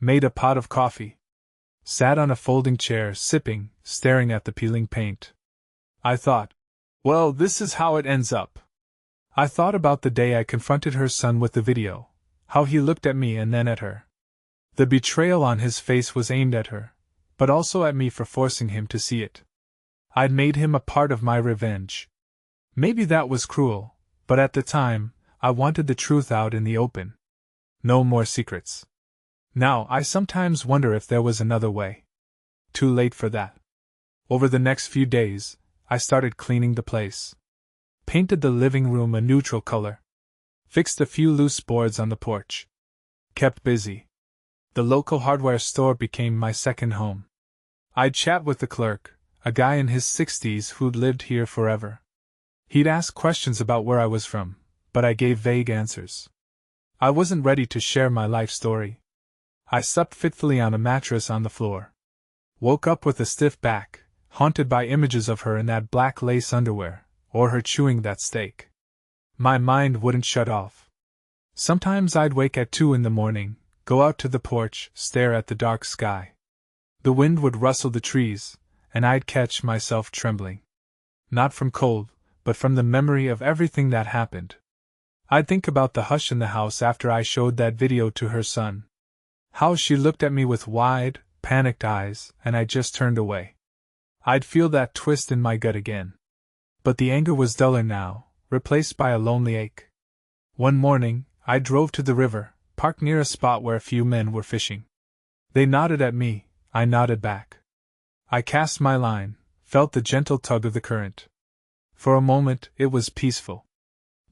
Made a pot of coffee. Sat on a folding chair, sipping, staring at the peeling paint. I thought, well, this is how it ends up. I thought about the day I confronted her son with the video, how he looked at me and then at her. The betrayal on his face was aimed at her, but also at me for forcing him to see it. I'd made him a part of my revenge. Maybe that was cruel, but at the time, I wanted the truth out in the open. No more secrets. Now, I sometimes wonder if there was another way. Too late for that. Over the next few days, I started cleaning the place. Painted the living room a neutral color. Fixed a few loose boards on the porch. Kept busy. The local hardware store became my second home. I'd chat with the clerk, a guy in his 60s who'd lived here forever. He'd ask questions about where I was from, but I gave vague answers. I wasn't ready to share my life story. I slept fitfully on a mattress on the floor. Woke up with a stiff back, haunted by images of her in that black lace underwear, or her chewing that steak. My mind wouldn't shut off. Sometimes I'd wake at 2 in the morning, go out to the porch, stare at the dark sky. The wind would rustle the trees, and I'd catch myself trembling. Not from cold, but from the memory of everything that happened. I'd think about the hush in the house after I showed that video to her son. How she looked at me with wide, panicked eyes, and I just turned away. I'd feel that twist in my gut again. But the anger was duller now, replaced by a lonely ache. One morning, I drove to the river, parked near a spot where a few men were fishing. They nodded at me, I nodded back. I cast my line, felt the gentle tug of the current. For a moment, it was peaceful.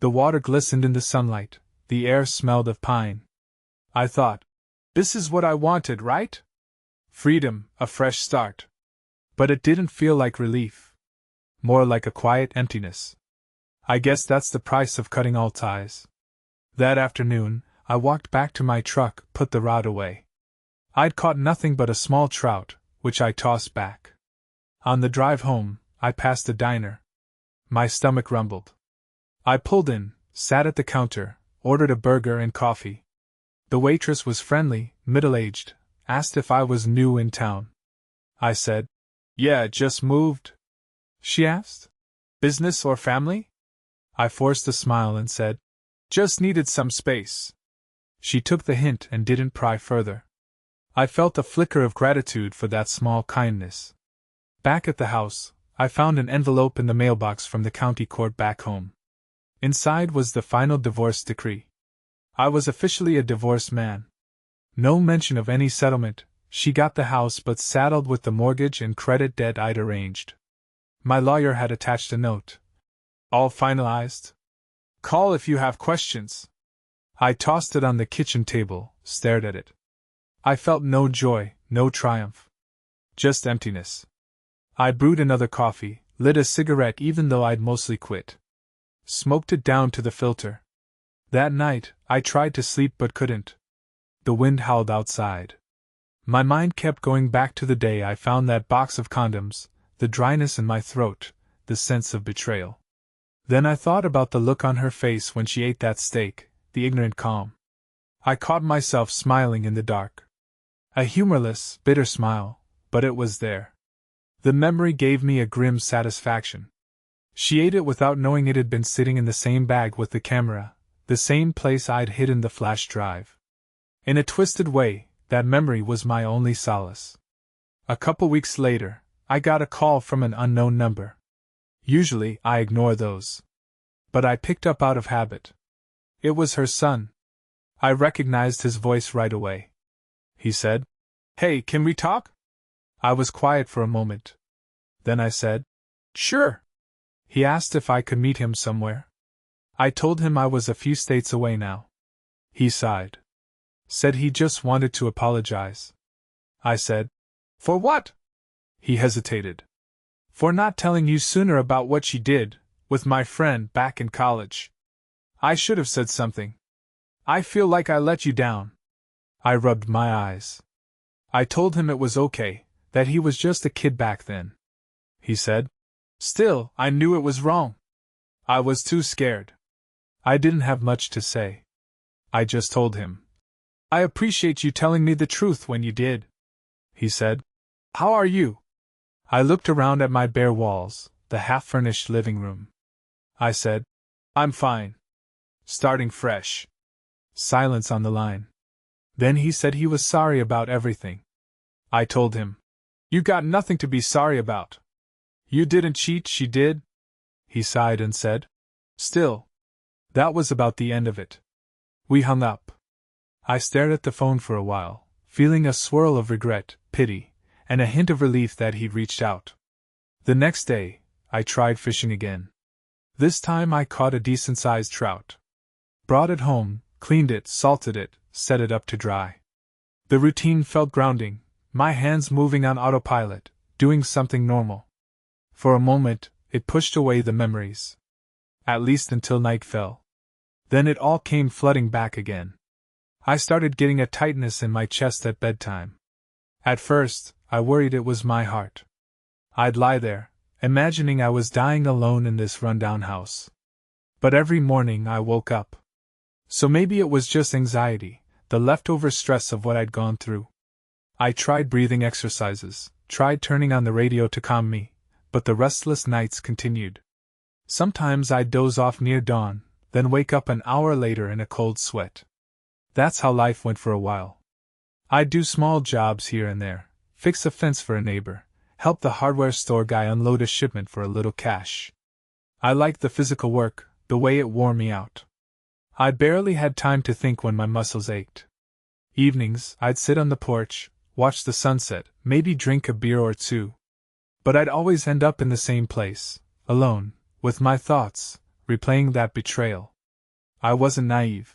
The water glistened in the sunlight, the air smelled of pine. I thought, this is what I wanted, right? Freedom, a fresh start. But it didn't feel like relief. More like a quiet emptiness. I guess that's the price of cutting all ties. That afternoon, I walked back to my truck, put the rod away. I'd caught nothing but a small trout, which I tossed back. On the drive home, I passed a diner. My stomach rumbled. I pulled in, sat at the counter, ordered a burger and coffee. The waitress was friendly, middle-aged, asked if I was new in town. I said, yeah, just moved. She asked, business or family? I forced a smile and said, just needed some space. She took the hint and didn't pry further. I felt a flicker of gratitude for that small kindness. Back at the house, I found an envelope in the mailbox from the county court back home. Inside was the final divorce decree. I was officially a divorced man. No mention of any settlement, she got the house but saddled with the mortgage and credit debt I'd arranged. My lawyer had attached a note. All finalized. Call if you have questions. I tossed it on the kitchen table, stared at it. I felt no joy, no triumph. Just emptiness. I brewed another coffee, lit a cigarette even though I'd mostly quit. Smoked it down to the filter. That night, I tried to sleep but couldn't. The wind howled outside. My mind kept going back to the day I found that box of condoms, the dryness in my throat, the sense of betrayal. Then I thought about the look on her face when she ate that steak, the ignorant calm. I caught myself smiling in the dark. A humorless, bitter smile, but it was there. The memory gave me a grim satisfaction. She ate it without knowing it had been sitting in the same bag with the camera, the same place I'd hidden the flash drive. In a twisted way, that memory was my only solace. A couple weeks later, I got a call from an unknown number. Usually, I ignore those. But I picked up out of habit. It was her son. I recognized his voice right away. He said, "Hey, can we talk?" I was quiet for a moment. Then I said, "Sure." He asked if I could meet him somewhere. I told him I was a few states away now. He sighed. Said he just wanted to apologize. I said, "For what?" He hesitated. "For not telling you sooner about what she did, with my friend back in college. I should have said something. I feel like I let you down." I rubbed my eyes. I told him it was okay, that he was just a kid back then. He said. Still, I knew it was wrong. I was too scared. I didn't have much to say. I just told him. I appreciate you telling me the truth when you did. He said. How are you? I looked around at my bare walls, the half-furnished living room. I said. I'm fine. Starting fresh. Silence on the line. Then he said he was sorry about everything. I told him. You got nothing to be sorry about. You didn't cheat, she did. He sighed and said. Still. That was about the end of it. We hung up. I stared at the phone for a while, feeling a swirl of regret, pity, and a hint of relief that he'd reached out. The next day, I tried fishing again. This time I caught a decent-sized trout. Brought it home, cleaned it, salted it, set it up to dry. The routine felt grounding, my hands moving on autopilot, doing something normal. For a moment, it pushed away the memories. At least until night fell. Then it all came flooding back again. I started getting a tightness in my chest at bedtime. At first, I worried it was my heart. I'd lie there, imagining I was dying alone in this rundown house. But every morning I woke up. So maybe it was just anxiety, the leftover stress of what I'd gone through. I tried breathing exercises, tried turning on the radio to calm me, but the restless nights continued. Sometimes I'd doze off near dawn, then wake up an hour later in a cold sweat. That's how life went for a while. I'd do small jobs here and there, fix a fence for a neighbor, help the hardware store guy unload a shipment for a little cash. I liked the physical work, the way it wore me out. I barely had time to think when my muscles ached. Evenings, I'd sit on the porch, watch the sunset, maybe drink a beer or two. But I'd always end up in the same place, alone, with my thoughts, replaying that betrayal. I wasn't naive.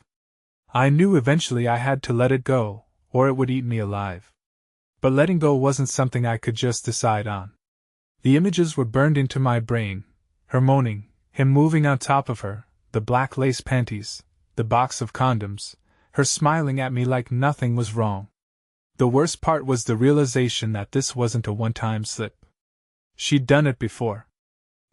I knew eventually I had to let it go, or it would eat me alive. But letting go wasn't something I could just decide on. The images were burned into my brain, her moaning, him moving on top of her, the black lace panties, the box of condoms, her smiling at me like nothing was wrong. The worst part was the realization that this wasn't a one-time slip. She'd done it before.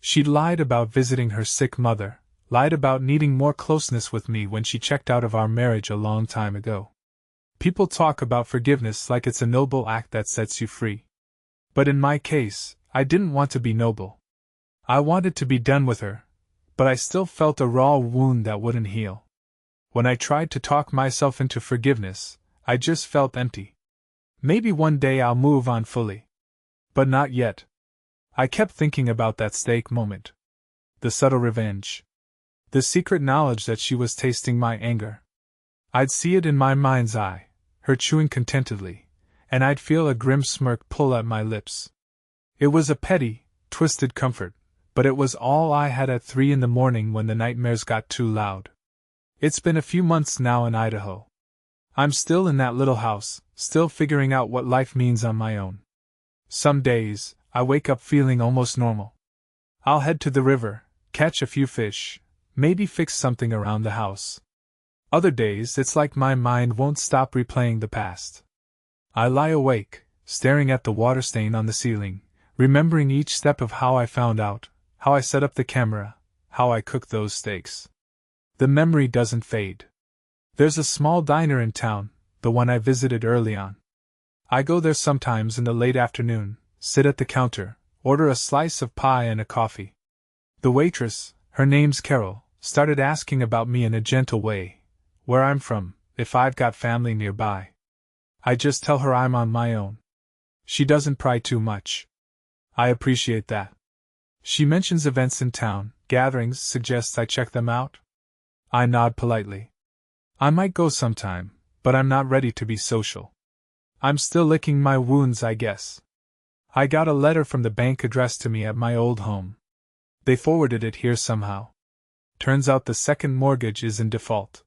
She'd lied about visiting her sick mother, lied about needing more closeness with me when she checked out of our marriage a long time ago. People talk about forgiveness like it's a noble act that sets you free. But in my case, I didn't want to be noble. I wanted to be done with her, but I still felt a raw wound that wouldn't heal. When I tried to talk myself into forgiveness, I just felt empty. Maybe one day I'll move on fully. But not yet. I kept thinking about that steak moment. The subtle revenge. The secret knowledge that she was tasting my anger. I'd see it in my mind's eye, her chewing contentedly, and I'd feel a grim smirk pull at my lips. It was a petty, twisted comfort, but it was all I had at 3 in the morning when the nightmares got too loud. It's been a few months now in Idaho. I'm still in that little house, still figuring out what life means on my own. Some days, I wake up feeling almost normal. I'll head to the river, catch a few fish, maybe fix something around the house. Other days, it's like my mind won't stop replaying the past. I lie awake, staring at the water stain on the ceiling, remembering each step of how I found out, how I set up the camera, how I cooked those steaks. The memory doesn't fade. There's a small diner in town, the one I visited early on. I go there sometimes in the late afternoon, sit at the counter, order a slice of pie and a coffee. The waitress, her name's Carol, started asking about me in a gentle way, where I'm from, if I've got family nearby. I just tell her I'm on my own. She doesn't pry too much. I appreciate that. She mentions events in town, gatherings, suggests I check them out. I nod politely. I might go sometime, but I'm not ready to be social. I'm still licking my wounds, I guess. I got a letter from the bank addressed to me at my old home. They forwarded it here somehow. Turns out the second mortgage is in default.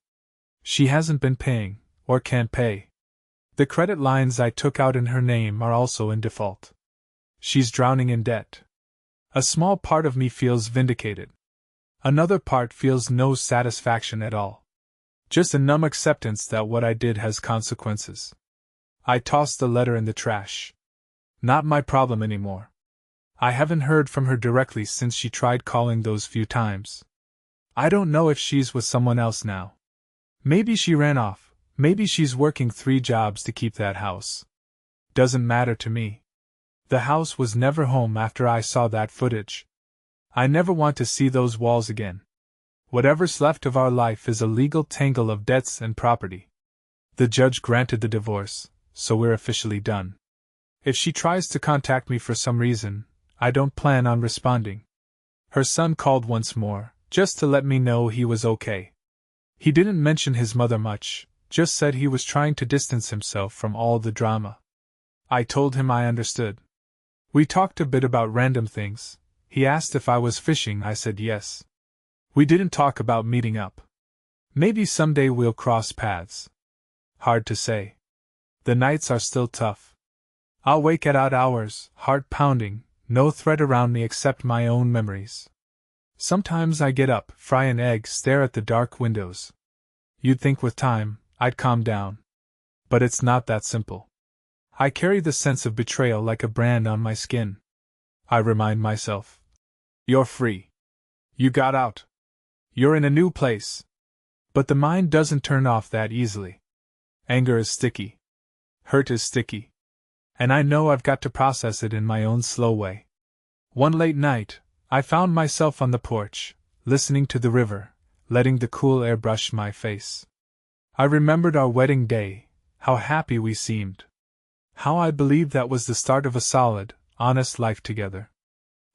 She hasn't been paying, or can't pay. The credit lines I took out in her name are also in default. She's drowning in debt. A small part of me feels vindicated. Another part feels no satisfaction at all. Just a numb acceptance that what I did has consequences. I tossed the letter in the trash. Not my problem anymore. I haven't heard from her directly since she tried calling those few times. I don't know if she's with someone else now. Maybe she ran off, maybe she's working 3 jobs to keep that house. Doesn't matter to me. The house was never home after I saw that footage. I never want to see those walls again. Whatever's left of our life is a legal tangle of debts and property. The judge granted the divorce, so we're officially done. If she tries to contact me for some reason, I don't plan on responding. Her son called once more, just to let me know he was okay. He didn't mention his mother much, just said he was trying to distance himself from all the drama. I told him I understood. We talked a bit about random things. He asked if I was fishing, I said yes. We didn't talk about meeting up. Maybe someday we'll cross paths. Hard to say. The nights are still tough. I'll wake at odd hours, heart pounding, no thread around me except my own memories. Sometimes I get up, fry an egg, stare at the dark windows. You'd think with time, I'd calm down. But it's not that simple. I carry the sense of betrayal like a brand on my skin. I remind myself. You're free. You got out. You're in a new place. But the mind doesn't turn off that easily. Anger is sticky. Hurt is sticky. And I know I've got to process it in my own slow way. One late night, I found myself on the porch, listening to the river, letting the cool air brush my face. I remembered our wedding day, how happy we seemed. How I believed that was the start of a solid, honest life together.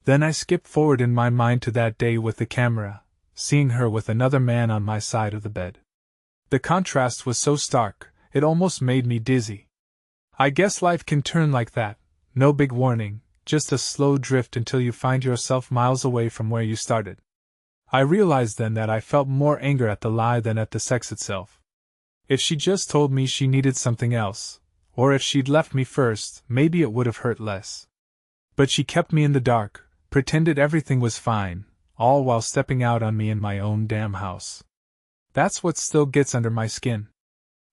Then I skipped forward in my mind to that day with the camera, seeing her with another man on my side of the bed. The contrast was so stark, it almost made me dizzy. I guess life can turn like that, no big warning, just a slow drift until you find yourself miles away from where you started. I realized then that I felt more anger at the lie than at the sex itself. If she just told me she needed something else, or if she'd left me first, maybe it would have hurt less. But she kept me in the dark, pretended everything was fine, all while stepping out on me in my own damn house. That's what still gets under my skin.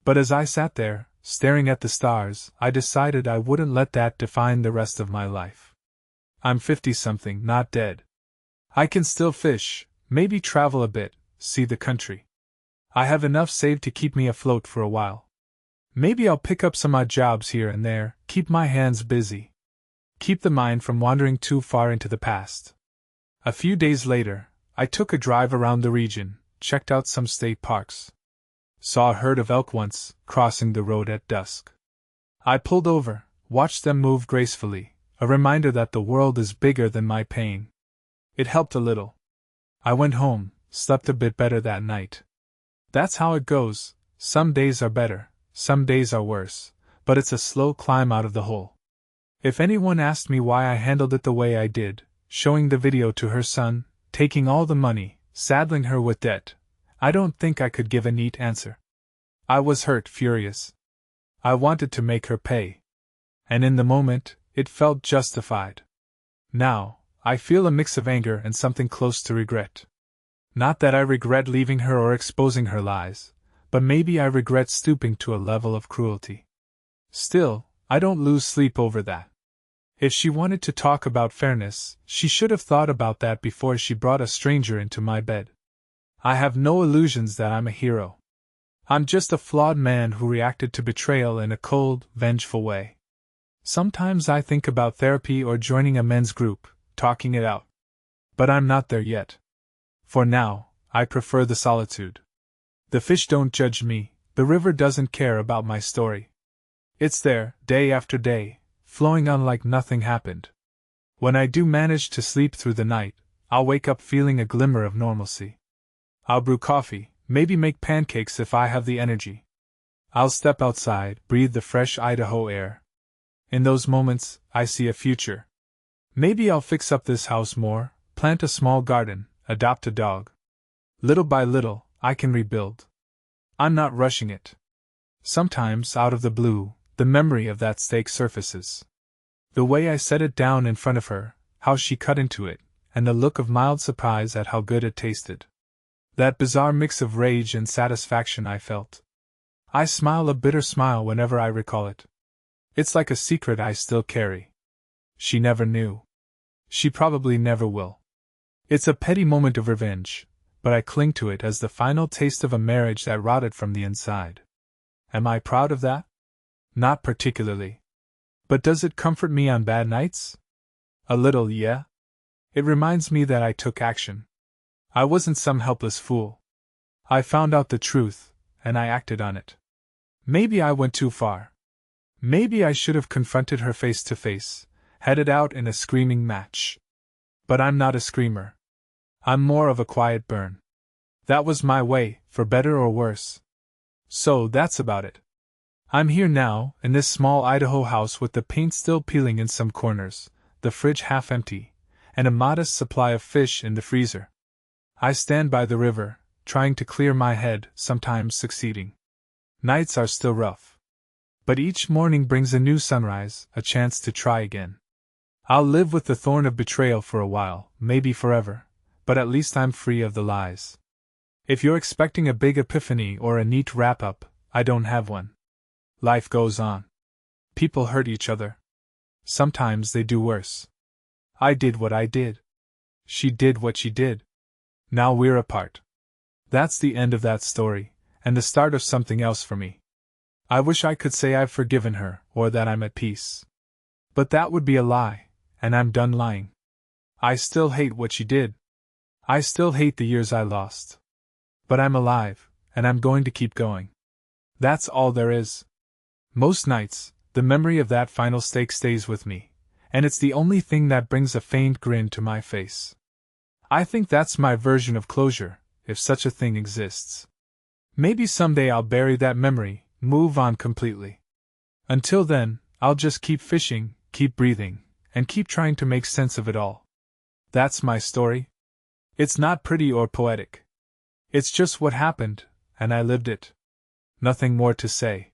But as I sat there, staring at the stars, I decided I wouldn't let that define the rest of my life. I'm 50-something, not dead. I can still fish, maybe travel a bit, see the country. I have enough saved to keep me afloat for a while. Maybe I'll pick up some odd jobs here and there, keep my hands busy. Keep the mind from wandering too far into the past. A few days later, I took a drive around the region, checked out some state parks. Saw a herd of elk once, crossing the road at dusk. I pulled over, watched them move gracefully, a reminder that the world is bigger than my pain. It helped a little. I went home, slept a bit better that night. That's how it goes, some days are better, some days are worse, but it's a slow climb out of the hole. If anyone asked me why I handled it the way I did, showing the video to her son, taking all the money, saddling her with debt, I don't think I could give a neat answer. I was hurt, furious. I wanted to make her pay. And in the moment, it felt justified. Now, I feel a mix of anger and something close to regret. Not that I regret leaving her or exposing her lies, but maybe I regret stooping to a level of cruelty. Still, I don't lose sleep over that. If she wanted to talk about fairness, she should have thought about that before she brought a stranger into my bed. I have no illusions that I'm a hero. I'm just a flawed man who reacted to betrayal in a cold, vengeful way. Sometimes I think about therapy or joining a men's group, talking it out. But I'm not there yet. For now, I prefer the solitude. The fish don't judge me, the river doesn't care about my story. It's there, day after day, flowing on like nothing happened. When I do manage to sleep through the night, I'll wake up feeling a glimmer of normalcy. I'll brew coffee, maybe make pancakes if I have the energy. I'll step outside, breathe the fresh Idaho air. In those moments, I see a future. Maybe I'll fix up this house more, plant a small garden, adopt a dog. Little by little, I can rebuild. I'm not rushing it. Sometimes, out of the blue, the memory of that steak surfaces. The way I set it down in front of her, how she cut into it, and the look of mild surprise at how good it tasted. That bizarre mix of rage and satisfaction I felt. I smile a bitter smile whenever I recall it. It's like a secret I still carry. She never knew. She probably never will. It's a petty moment of revenge, but I cling to it as the final taste of a marriage that rotted from the inside. Am I proud of that? Not particularly. But does it comfort me on bad nights? A little, yeah. It reminds me that I took action. I wasn't some helpless fool. I found out the truth, and I acted on it. Maybe I went too far. Maybe I should have confronted her face to face, had it out in a screaming match. But I'm not a screamer. I'm more of a quiet burn. That was my way, for better or worse. So that's about it. I'm here now, in this small Idaho house with the paint still peeling in some corners, the fridge half empty, and a modest supply of fish in the freezer. I stand by the river, trying to clear my head, sometimes succeeding. Nights are still rough. But each morning brings a new sunrise, a chance to try again. I'll live with the thorn of betrayal for a while, maybe forever, but at least I'm free of the lies. If you're expecting a big epiphany or a neat wrap-up, I don't have one. Life goes on. People hurt each other. Sometimes they do worse. I did what I did. She did what she did. Now we're apart. That's the end of that story, and the start of something else for me. I wish I could say I've forgiven her, or that I'm at peace. But that would be a lie, and I'm done lying. I still hate what she did. I still hate the years I lost. But I'm alive, and I'm going to keep going. That's all there is. Most nights, the memory of that final stake stays with me, and it's the only thing that brings a faint grin to my face. I think that's my version of closure, if such a thing exists. Maybe someday I'll bury that memory, move on completely. Until then, I'll just keep fishing, keep breathing, and keep trying to make sense of it all. That's my story. It's not pretty or poetic. It's just what happened, and I lived it. Nothing more to say.